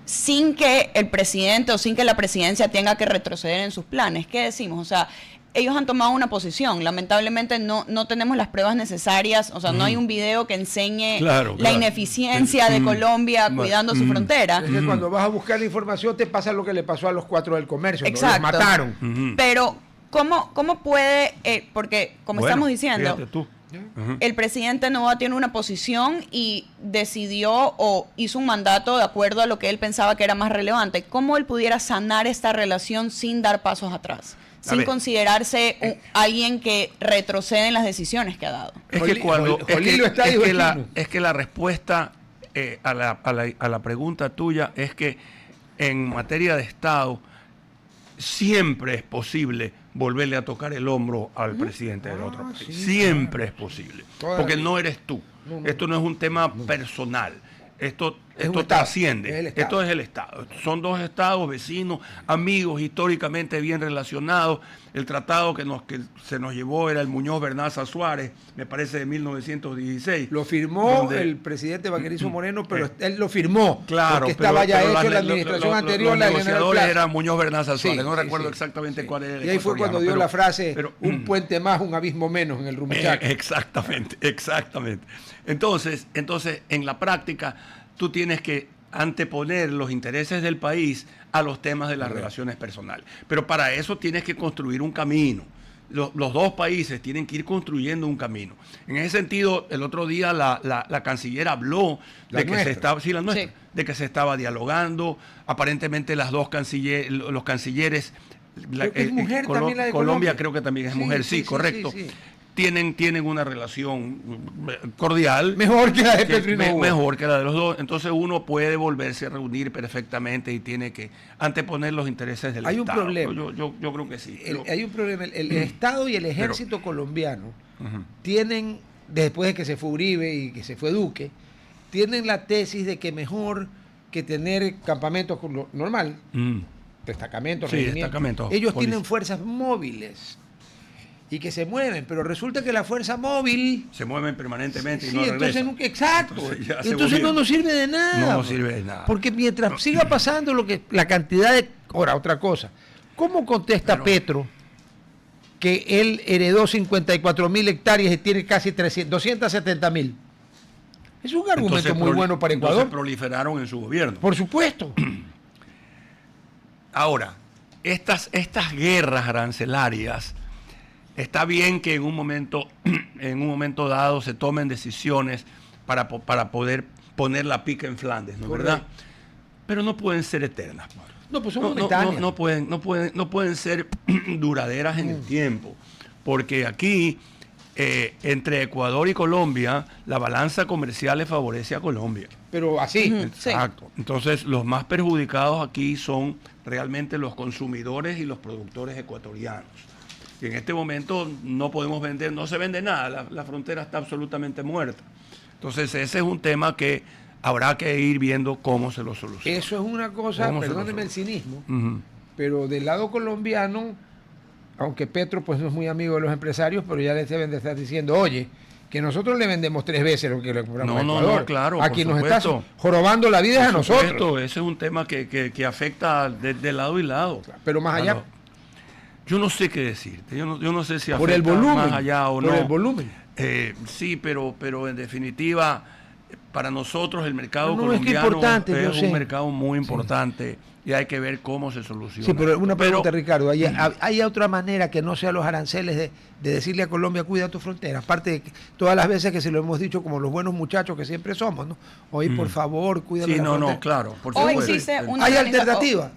sin que el presidente o sin que la presidencia tenga que retroceder en sus planes? ¿Qué decimos? O sea, ellos han tomado una posición. Lamentablemente no tenemos las pruebas necesarias. O sea, no hay un video que enseñe Claro, la claro. ineficiencia de Colombia Bueno, cuidando su frontera. Es que cuando vas a buscar la información te pasa lo que le pasó a los 4 del comercio, ¿no? Exacto. Los mataron. Ujú. Pero, ¿cómo puede...? Porque, como Bueno, estamos diciendo... fíjate tú. Ujú. El presidente Noboa tiene una posición y decidió o hizo un mandato de acuerdo a lo que él pensaba que era más relevante. ¿Cómo él pudiera sanar esta relación sin dar pasos atrás? A Sin ver, considerarse alguien que retrocede en las decisiones que ha dado. Es que cuando Jolilo está, dijo el chino. es que la respuesta a la pregunta tuya es que en materia de Estado siempre es posible volverle a tocar el hombro al presidente del otro país. sí, Siempre es posible. Todavía. Porque no eres tú. No, no. Esto no es un tema personal. Esto Es un Estado. Es el trasciende. Estado. Esto es el Estado. Son dos estados vecinos, amigos, históricamente bien relacionados. El tratado que se nos llevó era el Muñoz Bernaza Suárez, me parece de 1916. Lo firmó donde- el presidente Vaquerizo Moreno, pero él lo firmó. Claro, porque estaba ya pero hecho en la los administración anterior, la del general negociadores Plaza. eran Muñoz Bernaza Suárez, Sí, no sí, recuerdo sí, exactamente sí. cuál era el Y ahí fue cuando dio ecuatoriano, la frase, pero- un puente más, un abismo menos en el Rumichaca. Exactamente, exactamente. Entonces, en la práctica, tú tienes que anteponer los intereses del país a los temas de las relaciones personales. Pero para eso tienes que construir un camino. Los dos países tienen que ir construyendo un camino. En ese sentido, el otro día la canciller habló La de que nuestra. se estaba, sí, la nuestra, Sí. de que se estaba dialogando. Aparentemente los cancilleres, Creo que es mujer también la de Colombia. creo que también es Sí, mujer, sí, sí, sí, correcto. sí, sí. Tienen una relación cordial. Mejor que la de que Petro y Noboa. mejor que la de los dos. Entonces uno puede volverse a reunir perfectamente y tiene que anteponer los intereses del Hay un Estado. problema. Yo creo que sí. Hay un problema. El Estado y el ejército colombiano tienen, después de que se fue Uribe y que se fue Duque, tienen la tesis de que mejor que tener campamentos con lo normal, Mm. destacamentos, Sí, regimientos, destacamentos, ellos policía. tienen fuerzas móviles. y que se mueven, pero resulta que la fuerza móvil se mueven permanentemente y no entonces regresan. nunca, exacto. Entonces No nos sirve de nada. No nos sirve de nada. Porque mientras siga pasando la cantidad de... Ahora, otra cosa. ¿Cómo contesta Petro que él heredó 54.000 hectáreas y tiene casi 270.000? Es un argumento muy bueno para Ecuador. Entonces proliferaron en su gobierno. Por supuesto. Ahora, estas guerras arancelarias, está bien que en un momento dado se tomen decisiones para poder poner la pica en Flandes, ¿no es verdad? Pero no pueden ser eternas. No, pues son momentáneas. No pueden ser duraderas en el tiempo, porque aquí entre Ecuador y Colombia la balanza comercial le favorece a Colombia. Pero así. Exacto. Sí. Entonces los más perjudicados aquí son realmente los consumidores y los productores ecuatorianos. Y en este momento no podemos vender, no se vende nada, la frontera está absolutamente muerta. Entonces ese es un tema que habrá que ir viendo cómo se lo soluciona. Eso es una cosa, perdóneme el cinismo, pero del lado colombiano, aunque Petro pues no es muy amigo de los empresarios, pero ya les deben de estar diciendo, oye, que nosotros le vendemos 3 veces lo que le compramos a Ecuador. No, claro. A quien nos está jorobando la vida es a nosotros. Ese es un tema que afecta de lado y lado. Pero más allá. Yo no sé qué decirte. Yo no sé si afecta por el volumen, más allá o no. Por el volumen. Sí, pero en definitiva, para nosotros el mercado colombiano es un mercado muy importante. Y hay que ver cómo se soluciona. Sí, pero una pregunta, Ricardo. ¿Hay otra manera que no sea los aranceles de decirle a Colombia, cuida tu frontera? Aparte de todas las veces que se lo hemos dicho como los buenos muchachos que siempre somos, ¿no? Hoy, por favor, cuida la frontera. Sí, claro. O existe una ¿hay alternativa?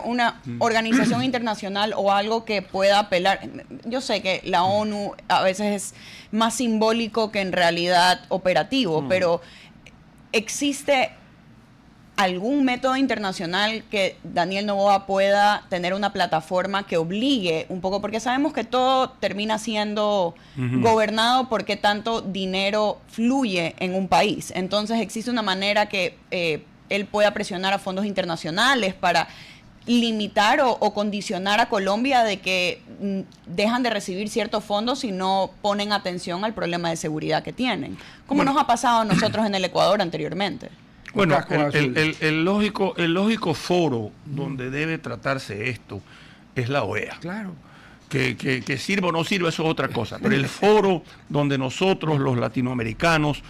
Una organización internacional o algo que pueda apelar. Yo sé que la ONU a veces es más simbólico que en realidad operativo, pero existe algún método internacional que Daniel Noboa pueda tener una plataforma que obligue un poco, porque sabemos que todo termina siendo gobernado porque tanto dinero fluye en un país. Entonces existe una manera que él pueda presionar a fondos internacionales para limitar o condicionar a Colombia de que dejan de recibir ciertos fondos si no ponen atención al problema de seguridad que tienen, como nos ha pasado a nosotros en el Ecuador anteriormente. Bueno, el lógico foro donde debe tratarse esto es la OEA. Claro. Que sirva o no sirva, eso es otra cosa. Pero el foro donde nosotros, los latinoamericanos,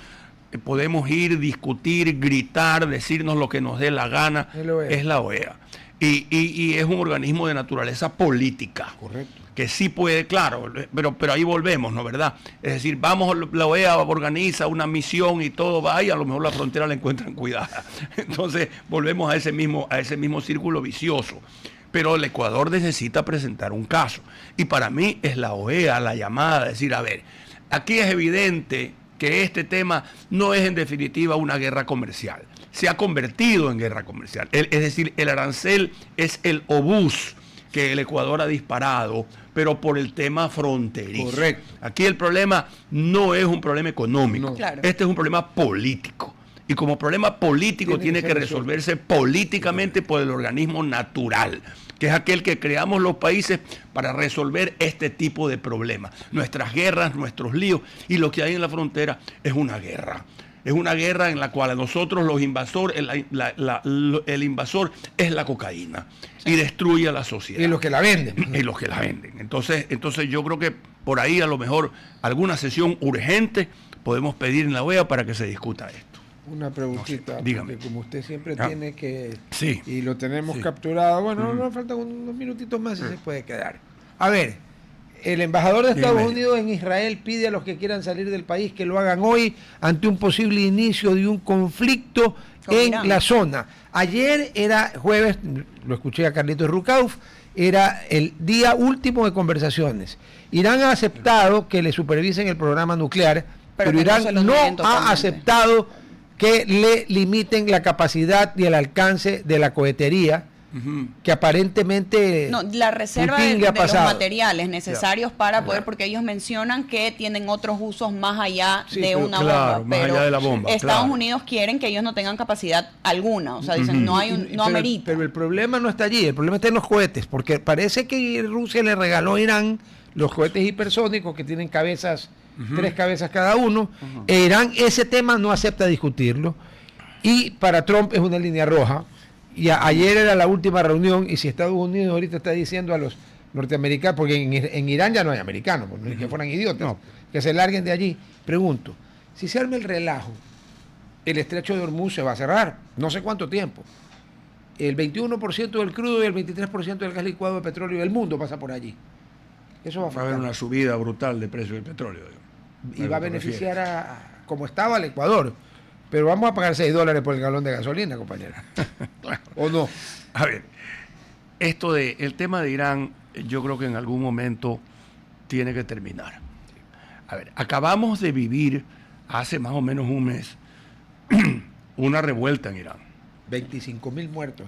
podemos ir, discutir, gritar, decirnos lo que nos dé la gana, es la OEA. Y es un organismo de naturaleza política. Correcto. Que sí puede, claro, pero ahí volvemos, ¿no? ¿Verdad? Es decir, la OEA organiza una misión y todo va y a lo mejor la frontera la encuentran cuidada. Entonces volvemos a ese mismo círculo vicioso. Pero el Ecuador necesita presentar un caso. Y para mí es la OEA la llamada a decir, a ver, aquí es evidente que este tema no es en definitiva una guerra comercial. Se ha convertido en guerra comercial. Es decir, el arancel es el obús que el Ecuador ha disparado, pero por el tema fronterizo. Correcto. Aquí el problema no es un problema económico, no. Claro. Este es un problema político. Y como problema político tiene que resolverse políticamente por el organismo natural, que es aquel que creamos los países para resolver este tipo de problemas. Nuestras guerras, nuestros líos, y lo que hay en la frontera es una guerra. Es una guerra en la cual a nosotros los invasores, el invasor es la cocaína y destruye a la sociedad. Y los que la venden. Y los que la venden. Entonces yo creo que por ahí a lo mejor alguna sesión urgente podemos pedir en la OEA para que se discuta esto. Una preguntita, dígame. Como usted siempre tiene que... Sí. Y lo tenemos capturado. Bueno, nos faltan unos minutitos más y se puede quedar. A ver, el embajador de Estados Unidos en Israel pide a los que quieran salir del país que lo hagan hoy ante un posible inicio de un conflicto en la zona. Ayer era jueves, lo escuché a Carlitos Rucauf, era el día último de conversaciones. Irán ha aceptado que le supervisen el programa nuclear, pero Irán no ha aceptado que le limiten la capacidad y el alcance de la cohetería, que aparentemente la reserva de los materiales necesarios para poder, porque ellos mencionan que tienen otros usos más allá de una bomba, más allá de la bomba. Estados Unidos quieren que ellos no tengan capacidad alguna, o sea, dicen no amerita. Pero el problema no está allí, el problema está en los cohetes, porque parece que Rusia le regaló a Irán los cohetes hipersónicos que tienen cabezas, 3 cabezas cada uno. Irán ese tema no acepta discutirlo y para Trump es una línea roja. Y ayer era la última reunión y si Estados Unidos ahorita está diciendo a los norteamericanos, porque en Irán ya no hay americanos, pues, ni que fueran idiotas, que se larguen de allí. Pregunto, si se arma el relajo, el estrecho de Hormuz se va a cerrar, no sé cuánto tiempo. El 21% del crudo y el 23% del gas licuado de petróleo del mundo pasa por allí. Eso va a haber una subida brutal de precio del petróleo. Y va a beneficiar como estaba el Ecuador. Pero vamos a pagar $6 por el galón de gasolina, compañera. Claro. ¿O no? A ver, el tema de Irán, yo creo que en algún momento tiene que terminar. A ver, acabamos de vivir hace más o menos un mes una revuelta en Irán. 25.000 muertos.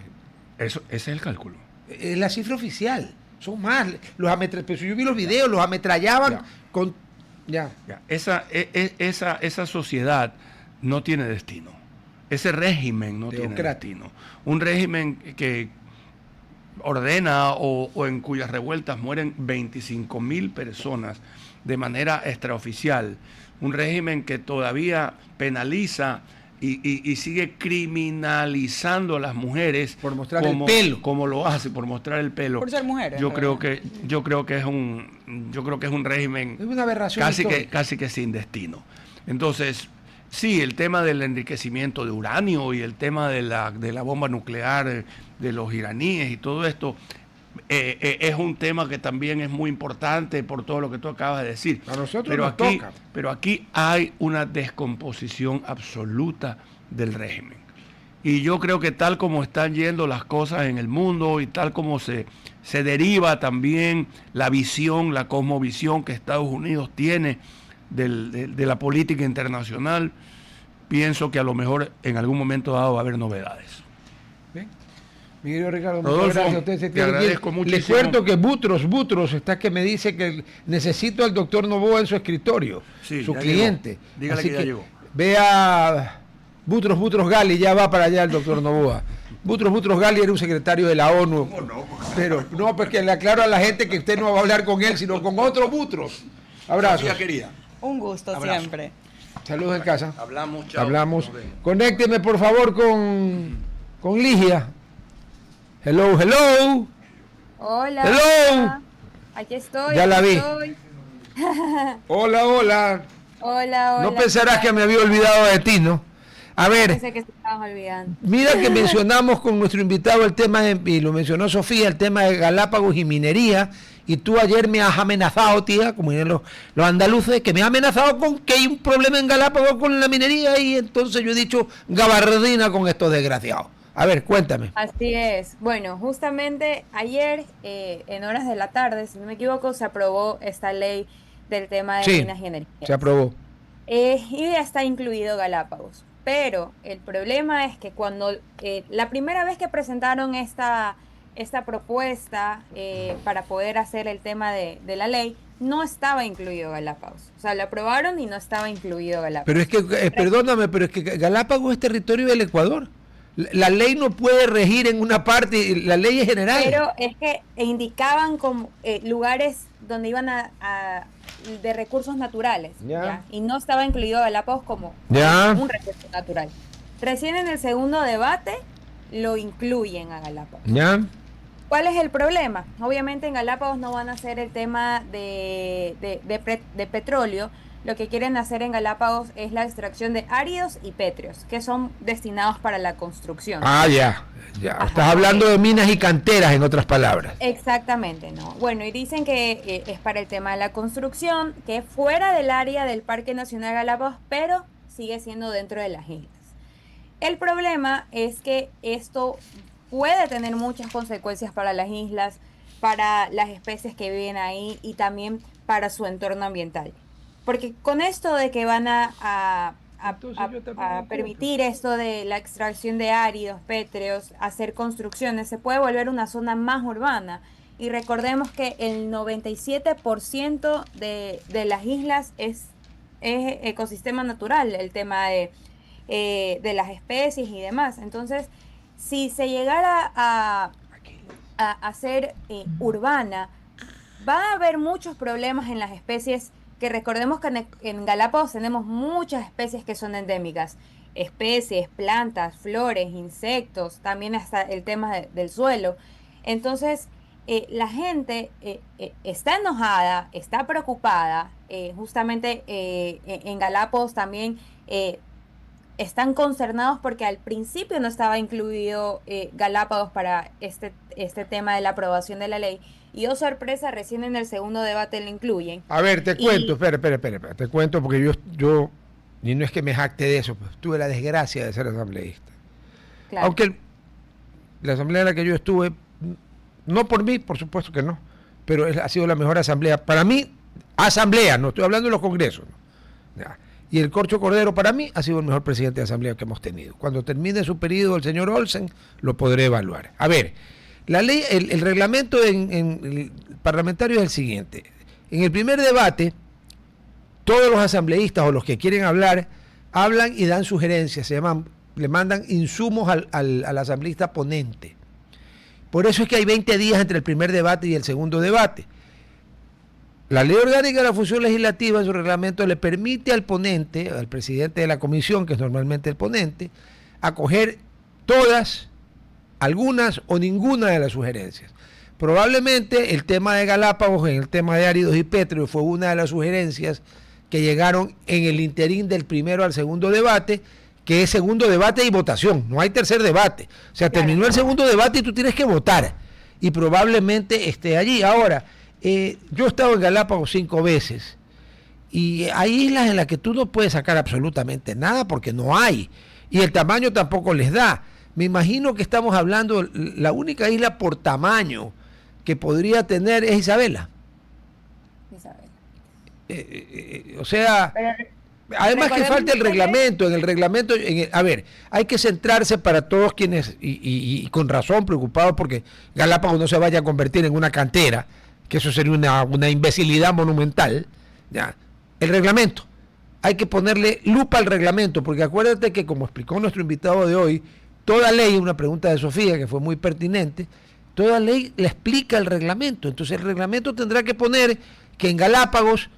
Ese es el cálculo. Es la cifra oficial. Son más. Pero si yo vi los videos, los ametrallaban Ya. con... Ya. Esa sociedad no tiene destino. Ese régimen no tiene destino. Un régimen que ordena o en cuyas revueltas mueren 25.000 personas de manera extraoficial. Un régimen que todavía penaliza y sigue criminalizando a las mujeres por mostrar el pelo, como lo hace, por mostrar el pelo. Por ser mujeres. Yo creo que es un régimen es una aberración casi que sin destino. Entonces, sí, el tema del enriquecimiento de uranio y el tema de la bomba nuclear de los iraníes y todo esto es un tema que también es muy importante por todo lo que tú acabas de decir. A nosotros nos toca. Pero aquí hay una descomposición absoluta del régimen. Y yo creo que tal como están yendo las cosas en el mundo y tal como se deriva también la visión, la cosmovisión que Estados Unidos tiene de la política internacional, pienso que a lo mejor en algún momento dado va a haber novedades. Bien. Mi querido Ricardo, Rodolfo, muchas gracias. Usted se te tiene que ir. agradezco muchísimo. Le cuento que Butros está que me dice que necesito al doctor Novoa en su escritorio, Sí, su ya cliente. llegó. Dígale Así que ya llegó. Vea Butros Gali, ya va para allá el doctor Novoa. Butros Gali era un secretario de la ONU. Pero no, pues que le aclaro a la gente que usted no va a hablar con él, sino con otro Butros. Abrazo. Sofía querida. Un gusto Abrazo. siempre. Saludos en casa. Hablamos, chao. Hablamos. Nos vemos. Conécteme por favor con Ligia. Hello. Hola. Hello. Aquí estoy. Ya la aquí vi. estoy. Hola. Hola. No pensarás que me había olvidado de ti, ¿no? A ver, Pensé que se estaban olvidando. mira que mencionamos con nuestro invitado el tema, y lo mencionó Sofía, el tema de Galápagos y minería, y tú ayer me has amenazado, tía, como dicen los andaluces, que me has amenazado con que hay un problema en Galápagos con la minería, y entonces yo he dicho gabardina con estos desgraciados. A ver, cuéntame. Así es. Bueno, justamente ayer, en horas de la tarde, si no me equivoco, se aprobó esta ley del tema de Sí, minas y energía. se aprobó. Y ya está incluido Galápagos. Pero el problema es que cuando la primera vez que presentaron esta propuesta para poder hacer el tema de la ley, no estaba incluido Galápagos. O sea, lo aprobaron y no estaba incluido Galápagos. Pero es que, perdóname, pero es que Galápagos es territorio del Ecuador. La ley no puede regir en una parte, la ley es general. Pero es que indicaban como lugares donde iban de recursos naturales, ¿ya? Y no estaba incluido Galápagos como un recurso natural. Recién en el segundo debate lo incluyen a Galápagos. ¿Ya? ¿Cuál es el problema? Obviamente en Galápagos no van a hacer el tema de petróleo. Lo que quieren hacer en Galápagos es la extracción de áridos y pétreos, que son destinados para la construcción. Ah, ya. Ajá. Estás hablando de minas y canteras, en otras palabras. Exactamente, ¿no? Bueno, y dicen que es para el tema de la construcción, que es fuera del área del Parque Nacional Galápagos, pero sigue siendo dentro de las islas. El problema es que esto puede tener muchas consecuencias para las islas, para las especies que viven ahí y también para su entorno ambiental. Porque con esto de que van a permitir esto de la extracción de áridos, pétreos, hacer construcciones, se puede volver una zona más urbana. Y recordemos que el 97% de las islas es ecosistema natural, el tema de las especies y demás. Entonces, si se llegara a hacer urbana, va a haber muchos problemas en las especies, que recordemos que en Galápagos tenemos muchas especies que son endémicas, especies, plantas, flores, insectos, también hasta el tema del suelo. Entonces, la gente está enojada, está preocupada, justamente en Galápagos también están consternados porque al principio no estaba incluido Galápagos para este tema de la aprobación de la ley. Y oh sorpresa, recién en el segundo debate lo incluyen. A ver, te cuento, espera, te cuento porque yo, y no es que me jacte de eso, pues tuve la desgracia de ser asambleísta. Claro. Aunque la asamblea en la que yo estuve, no por mí, por supuesto que no, pero ha sido la mejor asamblea. Para mí, asamblea, no estoy hablando de los congresos, ¿no? Ya. Y el Corcho Cordero para mí ha sido el mejor presidente de asamblea que hemos tenido. Cuando termine su periodo el señor Olsen, lo podré evaluar. A ver, la ley, el reglamento en el parlamentario es el siguiente. En el primer debate, todos los asambleístas o los que quieren hablar, hablan y dan sugerencias, le mandan insumos al asambleísta ponente. Por eso es que hay 20 días entre el primer debate y el segundo debate. La Ley Orgánica de la Función Legislativa en su reglamento le permite al ponente, al presidente de la comisión, que es normalmente el ponente, acoger todas, algunas o ninguna de las sugerencias. Probablemente el tema de Galápagos, en el tema de áridos y pétreos, fue una de las sugerencias que llegaron en el interín del primero al segundo debate, que es segundo debate y votación, no hay tercer debate. O sea, terminó el segundo debate y tú tienes que votar, y probablemente esté allí. Ahora, yo he estado en Galápagos 5 veces, y hay islas en las que tú no puedes sacar absolutamente nada porque no hay, y el tamaño tampoco les da. Me imagino que estamos hablando, la única isla por tamaño que podría tener es Isabela. O sea, además que falta el reglamento, a ver, hay que centrarse para todos quienes, y con razón preocupados porque Galápagos no se vaya a convertir en una cantera, que eso sería una imbecilidad monumental. Ya, el reglamento, hay que ponerle lupa al reglamento, porque acuérdate que, como explicó nuestro invitado de hoy, toda ley, una pregunta de Sofía que fue muy pertinente, toda ley le explica el reglamento. Entonces el reglamento tendrá que poner que en Galápagos,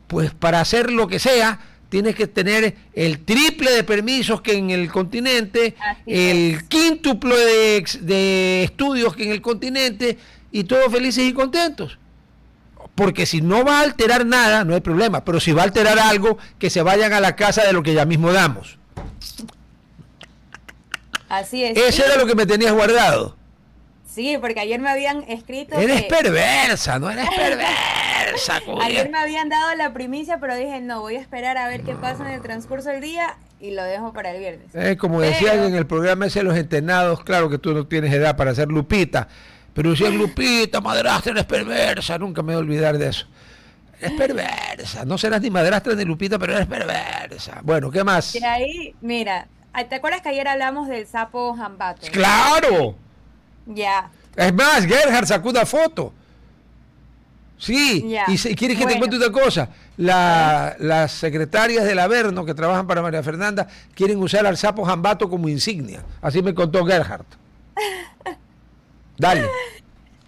pues para hacer lo que sea, tienes que tener el triple de permisos que en el continente, el quíntuplo de estudios que en el continente, y todos felices y contentos. Porque si no va a alterar nada, no hay problema, pero si va a alterar algo, que se vayan a la casa de lo que ya mismo damos. Así es. Eso era lo que me tenías guardado. Sí, porque ayer me habían escrito. Eres perversa, no eres perversa. Ayer me habían dado la primicia, pero dije, no, voy a esperar a ver qué pasa en el transcurso del día y lo dejo para el viernes. Como decían en el programa ese de los entrenados, claro que tú no tienes edad para ser Lupita, pero decían, Lupita, madrastra, eres perversa, nunca me voy a olvidar de eso. Eres perversa, no serás ni madrastra ni Lupita, pero eres perversa. Bueno, ¿qué más? Y ahí, mira, ¿te acuerdas que ayer hablamos del sapo jambato? ¡Claro! Ya. Es más, Gerhard sacó una foto. Sí, ya. Y quieres que te cuente una cosa. Las secretarias del Averno que trabajan para María Fernanda quieren usar al sapo jambato como insignia. Así me contó Gerhard. Dale.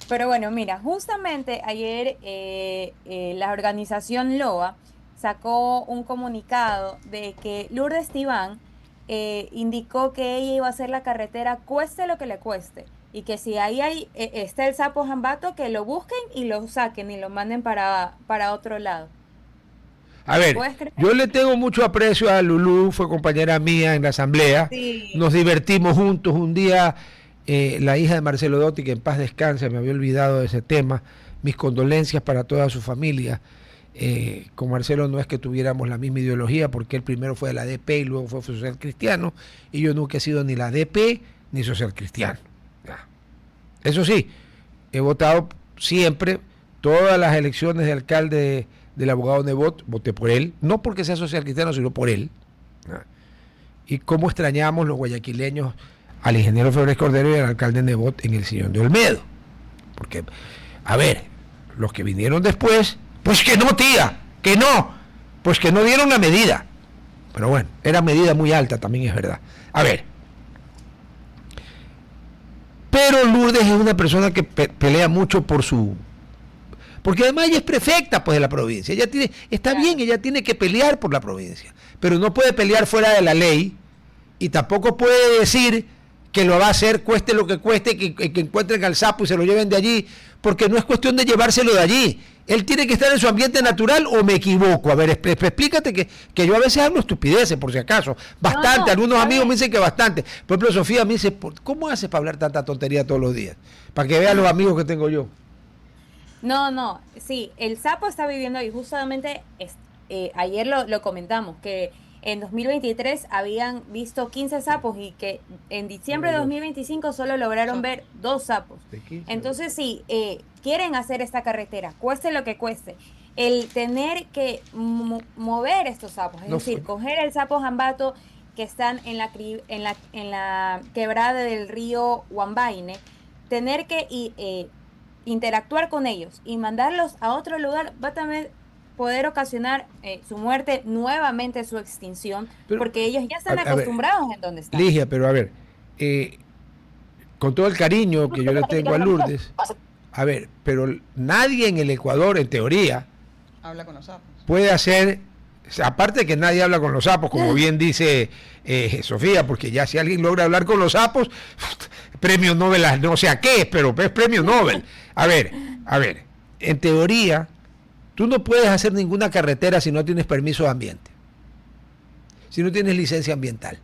Pero bueno, mira, justamente ayer la organización LOA sacó un comunicado de que Lourdes Tibán indicó que ella iba a hacer la carretera cueste lo que le cueste, y que si ahí está el sapo jambato, que lo busquen y lo saquen y lo manden para otro lado. A ver, yo le tengo mucho aprecio a Lulú, fue compañera mía en la asamblea, sí. Nos divertimos juntos un día. La hija de Marcelo Dotti, que en paz descanse, me había olvidado de ese tema, mis condolencias para toda su familia. Con Marcelo no es que tuviéramos la misma ideología, porque él primero fue de la DP y luego fue social cristiano, y yo nunca he sido ni la DP ni social cristiano. Ya. Eso sí, he votado siempre, todas las elecciones de alcalde del abogado Nebot, voté por él, no porque sea social cristiano, sino por él. Ya. Y cómo extrañamos los guayaquileños al ingeniero Flores Cordero y al alcalde Nebot en el Sillón de Olmedo. Porque, a ver, los que vinieron después, pues que no, tía, que no, pues que no dieron la medida. Pero bueno, era medida muy alta, también es verdad. A ver, pero Lourdes es una persona que pelea mucho por Porque además ella es prefecta pues de la provincia. Ella tiene, está bien, ella tiene que pelear por la provincia, pero no puede pelear fuera de la ley y tampoco puede decir que lo va a hacer cueste lo que cueste, que encuentren al sapo y se lo lleven de allí, porque no es cuestión de llevárselo de allí. Él tiene que estar en su ambiente natural, o me equivoco. A ver, explícate que yo a veces hablo estupideces, por si acaso. Bastante, algunos amigos me dicen que bastante. Por ejemplo, Sofía me dice, ¿cómo haces para hablar tanta tontería todos los días? Para que vean los amigos que tengo yo. No, sí, el sapo está viviendo ahí. Justamente ayer lo comentamos, que en 2023 habían visto 15 sapos y que en diciembre de 2025 solo lograron ver 2 sapos. Entonces, sí, quieren hacer esta carretera, cueste lo que cueste. El tener que mover estos sapos, es decir, coger el sapo Jambato que están en la quebrada del río Huambaine, tener que interactuar con ellos y mandarlos a otro lugar, va también poder ocasionar su muerte, nuevamente su extinción, porque ellos ya están acostumbrados en donde están. Ligia, pero a ver, con todo el cariño que yo le tengo a Lourdes, a ver, pero nadie en el Ecuador, en teoría, habla con los sapos. Puede hacer, aparte de que nadie habla con los sapos, como bien dice Sofía, porque ya si alguien logra hablar con los sapos, premio Nobel, no sé a qué es, pero es premio Nobel. A ver, en teoría, tú no puedes hacer ninguna carretera si no tienes permiso de ambiente, si no tienes licencia ambiental.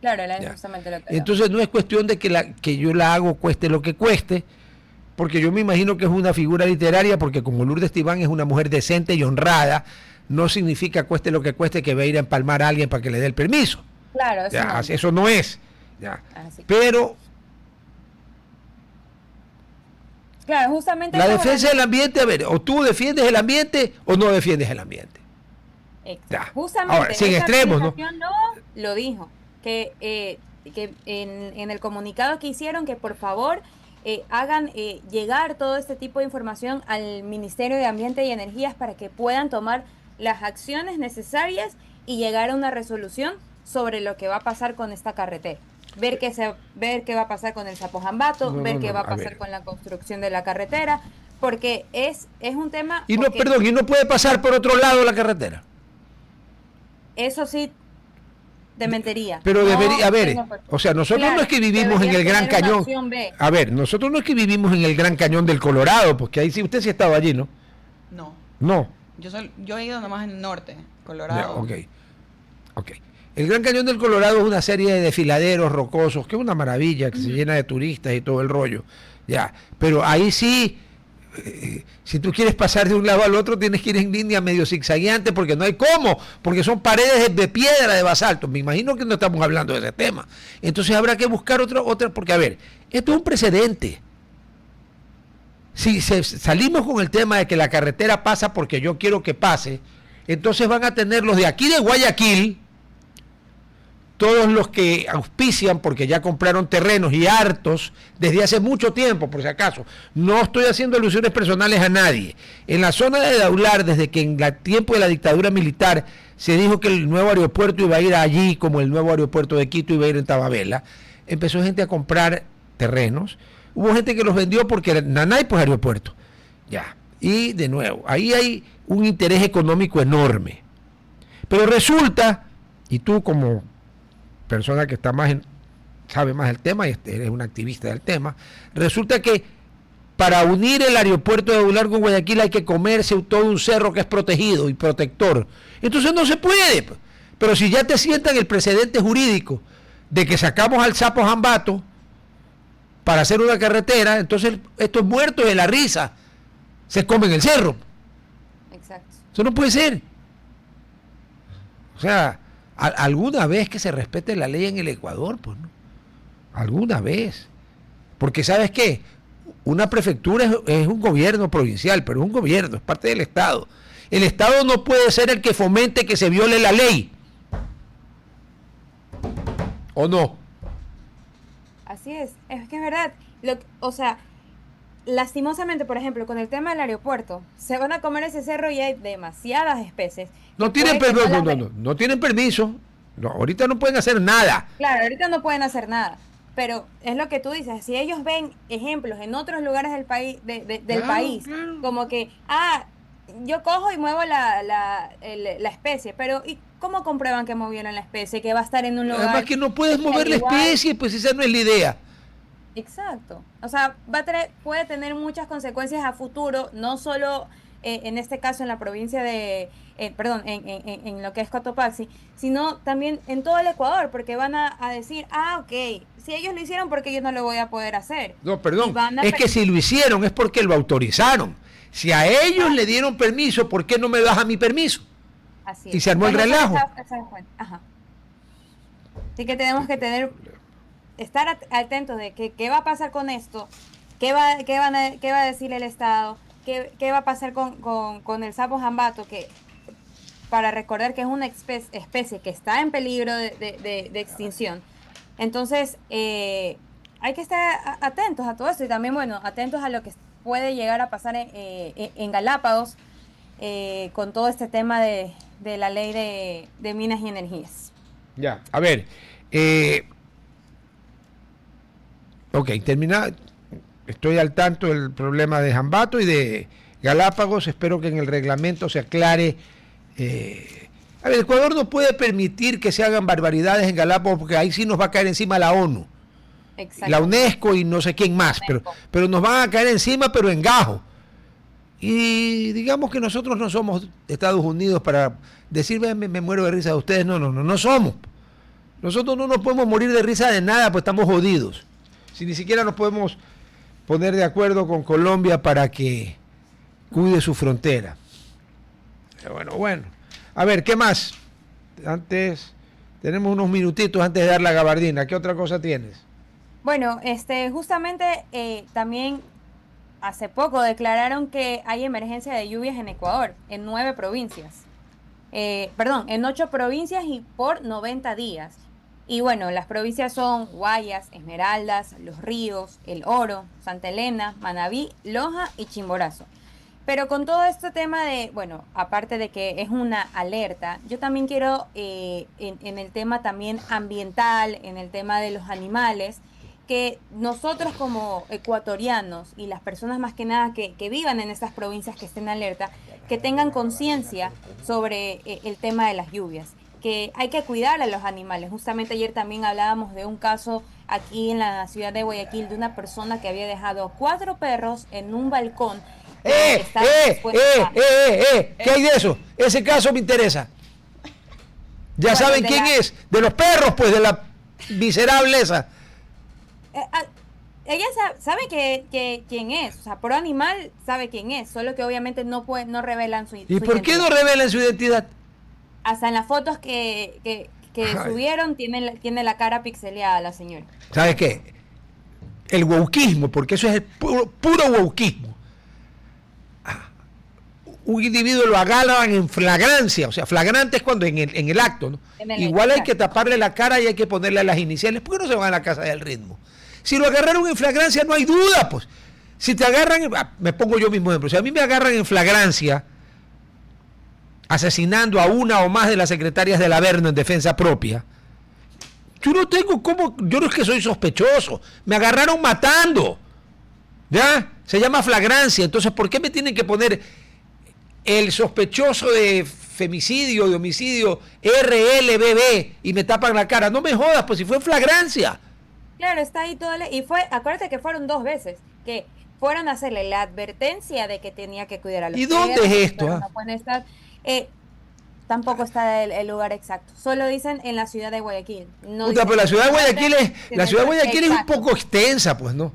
Claro, es justamente lo que entonces no es cuestión de que yo la hago cueste lo que cueste, porque yo me imagino que es una figura literaria, porque como Lourdes Tibán es una mujer decente y honrada, no significa cueste lo que cueste que va a ir a empalmar a alguien para que le dé el permiso. Claro, eso no es. Pero claro, justamente la defensa del ambiente, a ver, o tú defiendes el ambiente o no defiendes el ambiente. Justamente, ahora, sin extremos, ¿no? Lo dijo, que en el comunicado que hicieron, que por favor hagan llegar todo este tipo de información al Ministerio de Ambiente y Energías para que puedan tomar las acciones necesarias y llegar a una resolución sobre lo que va a pasar con esta carretera. Ver qué va a pasar con el Sapo Jambato, qué va a pasar con la construcción de la carretera, porque es un tema... Y no puede pasar por otro lado la carretera. Eso sí, te mentiría. Pero debería, o sea, nosotros no es que vivimos en el Gran Cañón. A ver, nosotros no es que vivimos en el Gran Cañón del Colorado, porque ahí sí, usted sí ha estado allí, ¿no? No. Yo he ido nomás en el norte, Colorado. Ok. El Gran Cañón del Colorado es una serie de desfiladeros rocosos, que es una maravilla, que se llena de turistas y todo el rollo. Pero ahí sí, si tú quieres pasar de un lado al otro, tienes que ir en línea medio zigzagueante, porque no hay cómo, porque son paredes de piedra, de basalto. Me imagino que no estamos hablando de ese tema. Entonces habrá que buscar otra, porque a ver, esto es un precedente. Si salimos con el tema de que la carretera pasa porque yo quiero que pase, entonces van a tener los de aquí de Guayaquil, todos los que auspician porque ya compraron terrenos y hartos desde hace mucho tiempo, por si acaso. No estoy haciendo alusiones personales a nadie. En la zona de Daular, desde que en el tiempo de la dictadura militar se dijo que el nuevo aeropuerto iba a ir allí, como el nuevo aeropuerto de Quito iba a ir en Tababela, empezó gente a comprar terrenos. Hubo gente que los vendió porque Nanay, pues aeropuerto. Y de nuevo, ahí hay un interés económico enorme. Pero resulta, y tú como persona que está sabe más del tema y eres un activista del tema, resulta que para unir el aeropuerto de Daular con Guayaquil hay que comerse todo un cerro que es protegido y protector. Entonces no se puede. Pero si ya te sientan el precedente jurídico de que sacamos al Sapo Jambato para hacer una carretera, entonces estos muertos de la risa se comen el cerro. Exacto. Eso no puede ser. O sea, alguna vez que se respete la ley en el Ecuador, pues, ¿no? Alguna vez. Porque, ¿sabes qué? Una prefectura es un gobierno provincial, pero es un gobierno, es parte del Estado. El Estado no puede ser el que fomente que se viole la ley. ¿O no? Así es que es verdad. O sea, lastimosamente, por ejemplo, con el tema del aeropuerto, se van a comer ese cerro y hay demasiadas especies. No tienen permiso. No, ahorita no pueden hacer nada. Claro, ahorita no pueden hacer nada. pero es lo que tú dices, si ellos ven ejemplos en otros lugares del país, del país, como que, yo cojo y muevo la especie, pero ¿y cómo comprueban que movieron la especie? Que va a estar en un lugar... Además que no puedes mover la especie, pues esa no es la idea. Exacto. O sea, puede tener muchas consecuencias a futuro, no solo en este caso en la provincia de, en lo que es Cotopaxi, sino también en todo el Ecuador, porque van a decir, ok, si ellos lo hicieron, ¿por qué yo no lo voy a poder hacer? No, perdón, es que si lo hicieron es porque lo autorizaron. Si a ellos le dieron permiso, ¿por qué no me das a mi permiso? Así y es. se armó el relajo. Ajá. Así que tenemos que estar atentos de qué va a pasar con esto, qué va a decir el Estado, qué va a pasar con el sapo jambato, que para recordar que es una especie que está en peligro de extinción. Entonces, hay que estar atentos a todo esto y también, bueno, atentos a lo que puede llegar a pasar en Galápagos con todo este tema de la ley de minas y energías. Ya, a ver, ok, terminado. Estoy al tanto del problema de Jambato y de Galápagos. Espero que en el reglamento se aclare. A ver, Ecuador no puede permitir que se hagan barbaridades en Galápagos porque ahí sí nos va a caer encima la ONU, la UNESCO y no sé quién más, pero nos van a caer encima, pero en gajo. Y digamos que nosotros no somos Estados Unidos para decir, me muero de risa de ustedes. No somos. Nosotros no nos podemos morir de risa de nada, pues estamos jodidos. Si ni siquiera nos podemos poner de acuerdo con Colombia para que cuide su frontera. Bueno. A ver, ¿qué más? Tenemos unos minutitos antes de dar la gabardina. ¿Qué otra cosa tienes? Bueno, justamente también hace poco declararon que hay emergencia de lluvias en Ecuador, en 9 provincias. En 8 provincias y por 90 días. Y bueno, las provincias son Guayas, Esmeraldas, Los Ríos, El Oro, Santa Elena, Manabí, Loja y Chimborazo. Pero con todo este tema aparte de que es una alerta, yo también quiero, en el tema también ambiental, en el tema de los animales, que nosotros como ecuatorianos y las personas más que nada que vivan en estas provincias que estén alerta, que tengan conciencia sobre el tema de las lluvias, que hay que cuidar a los animales. Justamente ayer también hablábamos de un caso aquí en la ciudad de Guayaquil de una persona que había dejado 4 perros en un balcón. ¿Qué hay de eso? Ese caso me interesa. Ya saben quién es, de los perros, pues, de la miserable esa. Ella sabe quién es, o sea, por animal sabe quién es, solo que obviamente no revelan su identidad. ¿Y por qué no revelan su identidad? Hasta en las fotos que subieron tiene la cara pixeleada la señora. ¿Sabes qué? El wokismo, porque eso es el puro wokismo. Un individuo lo agarran en flagrancia, o sea, flagrante es cuando en el acto, ¿no? Igual hay que taparle la cara y hay que ponerle las iniciales. ¿Por qué no se van a la casa del ritmo? Si lo agarraron en flagrancia no hay duda, pues. Si te agarran, me pongo yo mismo ejemplo, si a mí me agarran en flagrancia asesinando a una o más de las secretarias del Averno en defensa propia, yo no tengo cómo, yo no es que soy sospechoso, me agarraron matando, ¿ya? Se llama flagrancia, entonces ¿por qué me tienen que poner el sospechoso de femicidio, de homicidio, RLBB, y me tapan la cara? No me jodas, pues si fue flagrancia. Claro, está ahí todo, y acuérdate que fueron 2 veces, que fueron a hacerle la advertencia de que tenía que cuidar a los ¿Y dónde perros, es esto? No pueden estar, tampoco está el lugar exacto, solo dicen en la ciudad de Guayaquil. No pero la ciudad de Guayaquil es un poco extensa, pues, ¿no?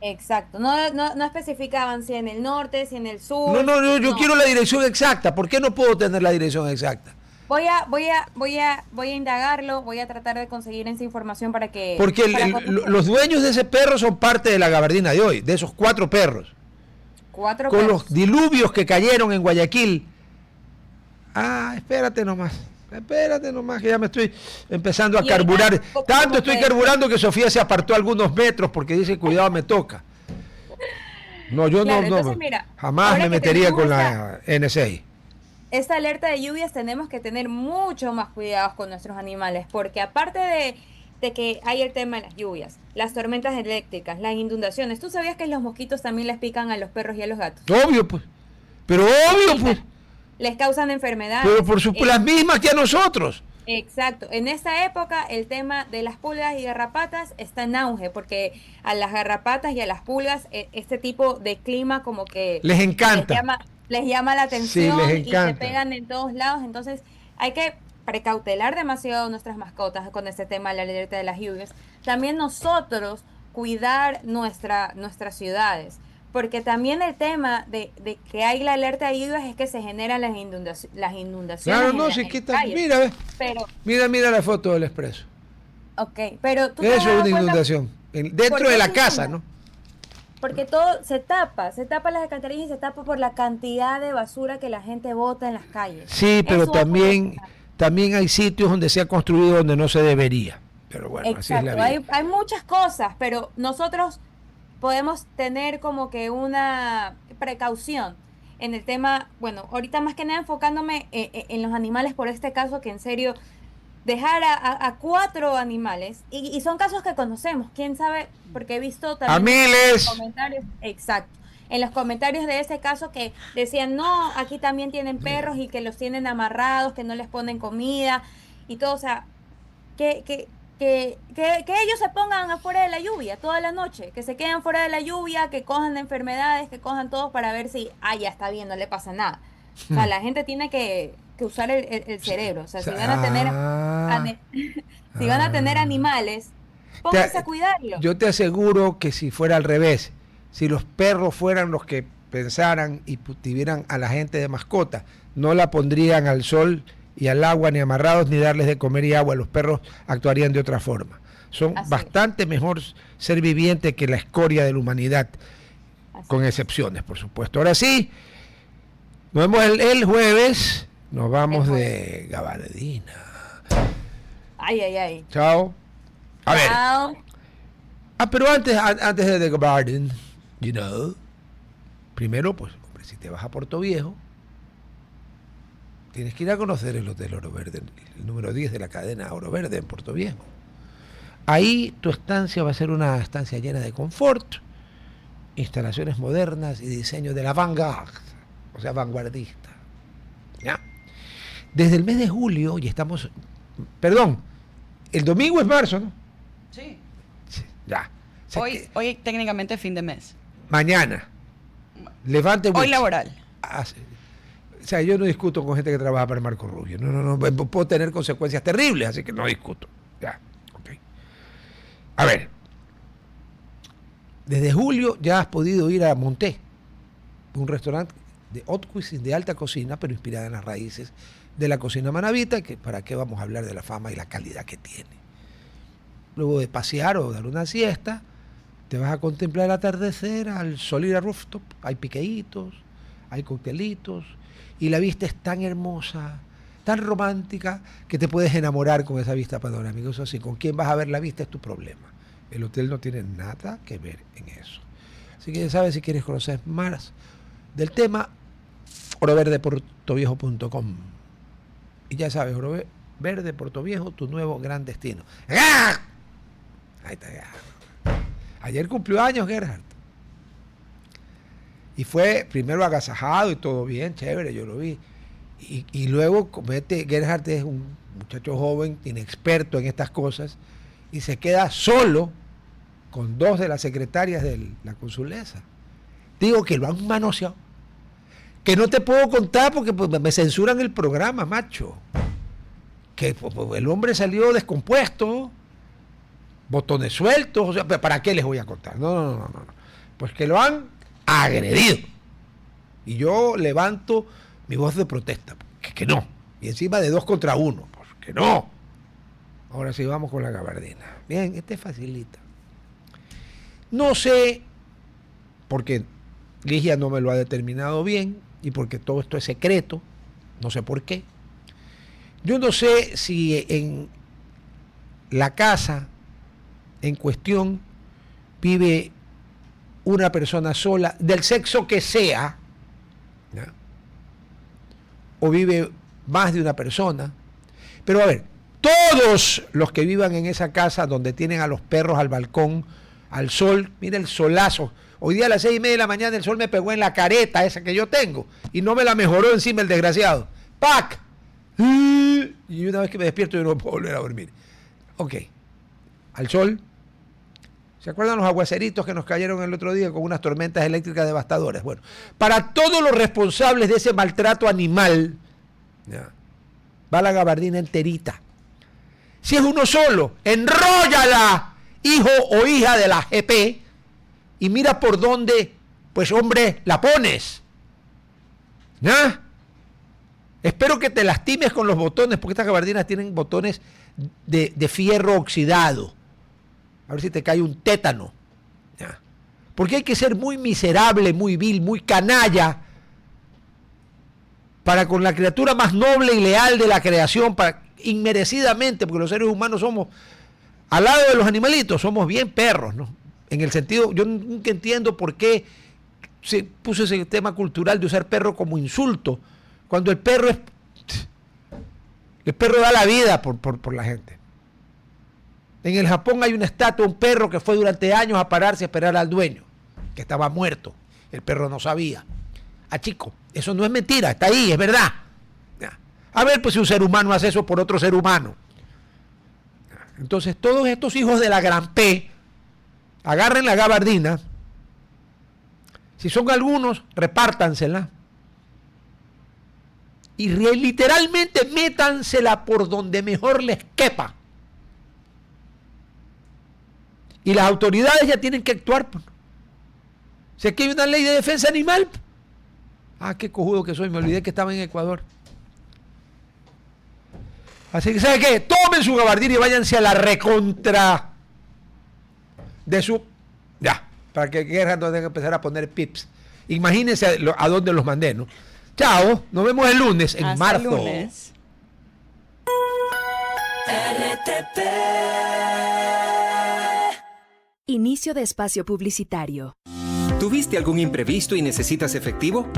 Exacto, no especificaban si en el norte, si en el sur. Yo quiero la dirección exacta. ¿Por qué no puedo tener la dirección exacta? Voy a indagarlo, voy a tratar de conseguir esa información para que... Porque los dueños de ese perro son parte de la gabardina de hoy, de esos 4 perros. 4 con perros. Los diluvios que cayeron en Guayaquil. Espérate nomás, que ya me estoy empezando a carburar. Tanto estoy carburando que Sofía se apartó algunos metros porque dice, cuidado, me toca. No, yo claro, no, entonces, mira, jamás me metería con la NSA. Esta alerta de lluvias tenemos que tener mucho más cuidados con nuestros animales, porque aparte de que hay el tema de las lluvias, las tormentas eléctricas, las inundaciones. ¿Tú sabías que los mosquitos también les pican a los perros y a los gatos? Obvio, pues. Pero obvio, pues. Les causan enfermedades. Pero por supuesto, las mismas que a nosotros. Exacto. En esta época el tema de las pulgas y garrapatas está en auge porque a las garrapatas y a las pulgas este tipo de clima como que Les encanta. Les llama la atención les y se encanta. pegan en todos lados. Entonces hay que precautelar demasiado nuestras mascotas con este tema de la alerta de las lluvias. También nosotros cuidar nuestras ciudades. Porque también el tema de que hay la alerta de lluvias es que se generan las inundaciones. Claro, no, en si las es que está. calles. Mira, ve. Pero, Mira la foto del Expreso. ok, pero tú te has Eso es dado una cuenta inundación. por Dentro qué de la se casa, inunda? ¿no? Porque todo se tapa las alcantarillas y se tapa por la cantidad de basura que la gente bota en las calles. Sí, pero Eso va a también hay sitios donde se ha construido donde no se debería. Pero bueno, así es la Exacto, vida. hay muchas cosas, pero nosotros podemos tener como que una precaución en el tema, bueno, ahorita más que nada enfocándome en los animales por este caso que en serio dejar a 4 animales y son casos que conocemos, quién sabe, porque he visto A también miles. comentarios, exacto, en los comentarios de ese caso que decían, no, aquí también tienen perros y que los tienen amarrados, que no les ponen comida y todo, o sea, que ellos se pongan afuera de la lluvia toda la noche, que se queden fuera de la lluvia, que cojan enfermedades, que cojan todo para ver si, ya está bien, no le pasa nada. O sea, la gente tiene que usar el cerebro. O sea, si van a tener, si van a tener animales, pónganse a cuidarlo. Yo te aseguro que si fuera al revés, si los perros fueran los que pensaran y tuvieran a la gente de mascota, no la pondrían al sol y al agua ni amarrados ni darles de comer y agua. Los perros actuarían de otra forma. Son Así bastante mejor ser viviente que la escoria de la humanidad, Así con excepciones, por supuesto. Ahora sí, nos vemos el jueves. Nos vamos El de gabardina. Ay. Chao. A ver. Chao. Pero antes de The Garden, you know, primero, pues, hombre, si te vas a Puerto Viejo, tienes que ir a conocer el Hotel Oro Verde, el número 10 de la cadena Oro Verde en Puerto Viejo. Ahí tu estancia va a ser una estancia llena de confort, instalaciones modernas y diseño de la vanguard, o sea, vanguardista. ¿Ya? Desde el mes de julio, y estamos, perdón, el domingo es marzo, ¿no? Sí. Sí, ya. O sea que Hoy técnicamente fin de mes. mañana, levante. Hoy laboral. O sea, yo no discuto con gente que trabaja para Marco Rubio. No, puedo tener consecuencias terribles, así que no discuto. Ya, ok. A ver, desde julio ya has podido ir a Monté, un restaurante de haute cuisine, de alta cocina, pero inspirada en las raíces de la cocina manabita, que para qué vamos a hablar de la fama y la calidad que tiene. Luego de pasear o dar una siesta, te vas a contemplar el atardecer al Solira Rooftop. Hay piqueitos, hay coctelitos, y la vista es tan hermosa, tan romántica, que te puedes enamorar con esa vista panorámica. Eso sí, con quién vas a ver la vista es tu problema. El hotel no tiene nada que ver en eso. Así que ya sabes, si quieres conocer más del tema, oroverdeportoviejo.com. Y ya sabes, Oro Verde Puerto Viejo, tu nuevo gran destino. ¡Ah! Ahí está. Ya. Ayer cumplió años Gerhard. Y fue primero agasajado y todo bien, chévere, yo lo vi. Y luego Gerhard es un muchacho joven, inexperto en estas cosas, y se queda solo con 2 de las secretarias de la consulesa. Digo que lo han manoseado. Que no te puedo contar porque pues, me censuran el programa, macho. Que pues, el hombre salió descompuesto, botones sueltos, o sea, ¿para qué les voy a contar? No. Pues que lo han agredido. Y yo levanto mi voz de protesta, que no. Y encima de 2 contra 1, pues que no. Ahora sí vamos con la gabardina. Bien, este facilita. No sé, porque Ligia no me lo ha determinado bien y porque todo esto es secreto, no sé por qué. Yo no sé si en la casa en cuestión vive una persona sola, del sexo que sea, ¿ya? O vive más de una persona. Pero a ver, Todos los que vivan en esa casa donde tienen a los perros al balcón, al sol, mira el solazo. Hoy día a las 6:30 de la mañana el sol me pegó en la careta esa que yo tengo y no me la mejoró encima el desgraciado. ¡Pac! Y una vez que me despierto yo no puedo volver a dormir. Ok. Al sol. ¿Se acuerdan los aguaceritos que nos cayeron el otro día con unas tormentas eléctricas devastadoras? Bueno, para todos los responsables de ese maltrato animal, ya, va la gabardina enterita. Si es uno solo, enróllala, hijo o hija de la GP, y mira por dónde, pues hombre, la pones. ¿Ya? Espero que te lastimes con los botones, porque estas gabardinas tienen botones de fierro oxidado. A ver si te cae un tétano. ¿Ya? Porque hay que ser muy miserable, muy vil, muy canalla, para con la criatura más noble y leal de la creación, para inmerecidamente, porque los seres humanos somos, al lado de los animalitos, somos bien perros, ¿no? En el sentido, yo nunca entiendo por qué se puso ese tema cultural de usar perro como insulto, cuando el perro da la vida por la gente. En el Japón hay una estatua de un perro que fue durante años a pararse a esperar al dueño, que estaba muerto. El perro no sabía. Ah, chico, eso no es mentira, está ahí, es verdad. A ver, pues si un ser humano hace eso por otro ser humano. Entonces, todos estos hijos de la gran P, agarren la gabardina. Si son algunos, repártansela. Y literalmente métansela por donde mejor les quepa. Y las autoridades ya tienen que actuar. Si aquí hay una ley de defensa animal. Ah, qué cojudo que soy, me olvidé que estaba en Ecuador. Así que, ¿sabe qué? Tomen su gabardina y váyanse a la recontra de su... Ya, para que Gerhard no tenga que empezar a poner pips. Imagínense a dónde los mandé, ¿no? Chao, nos vemos el lunes, en Hasta marzo. lunes. RTP. Inicio de espacio publicitario. ¿Tuviste algún imprevisto y necesitas efectivo?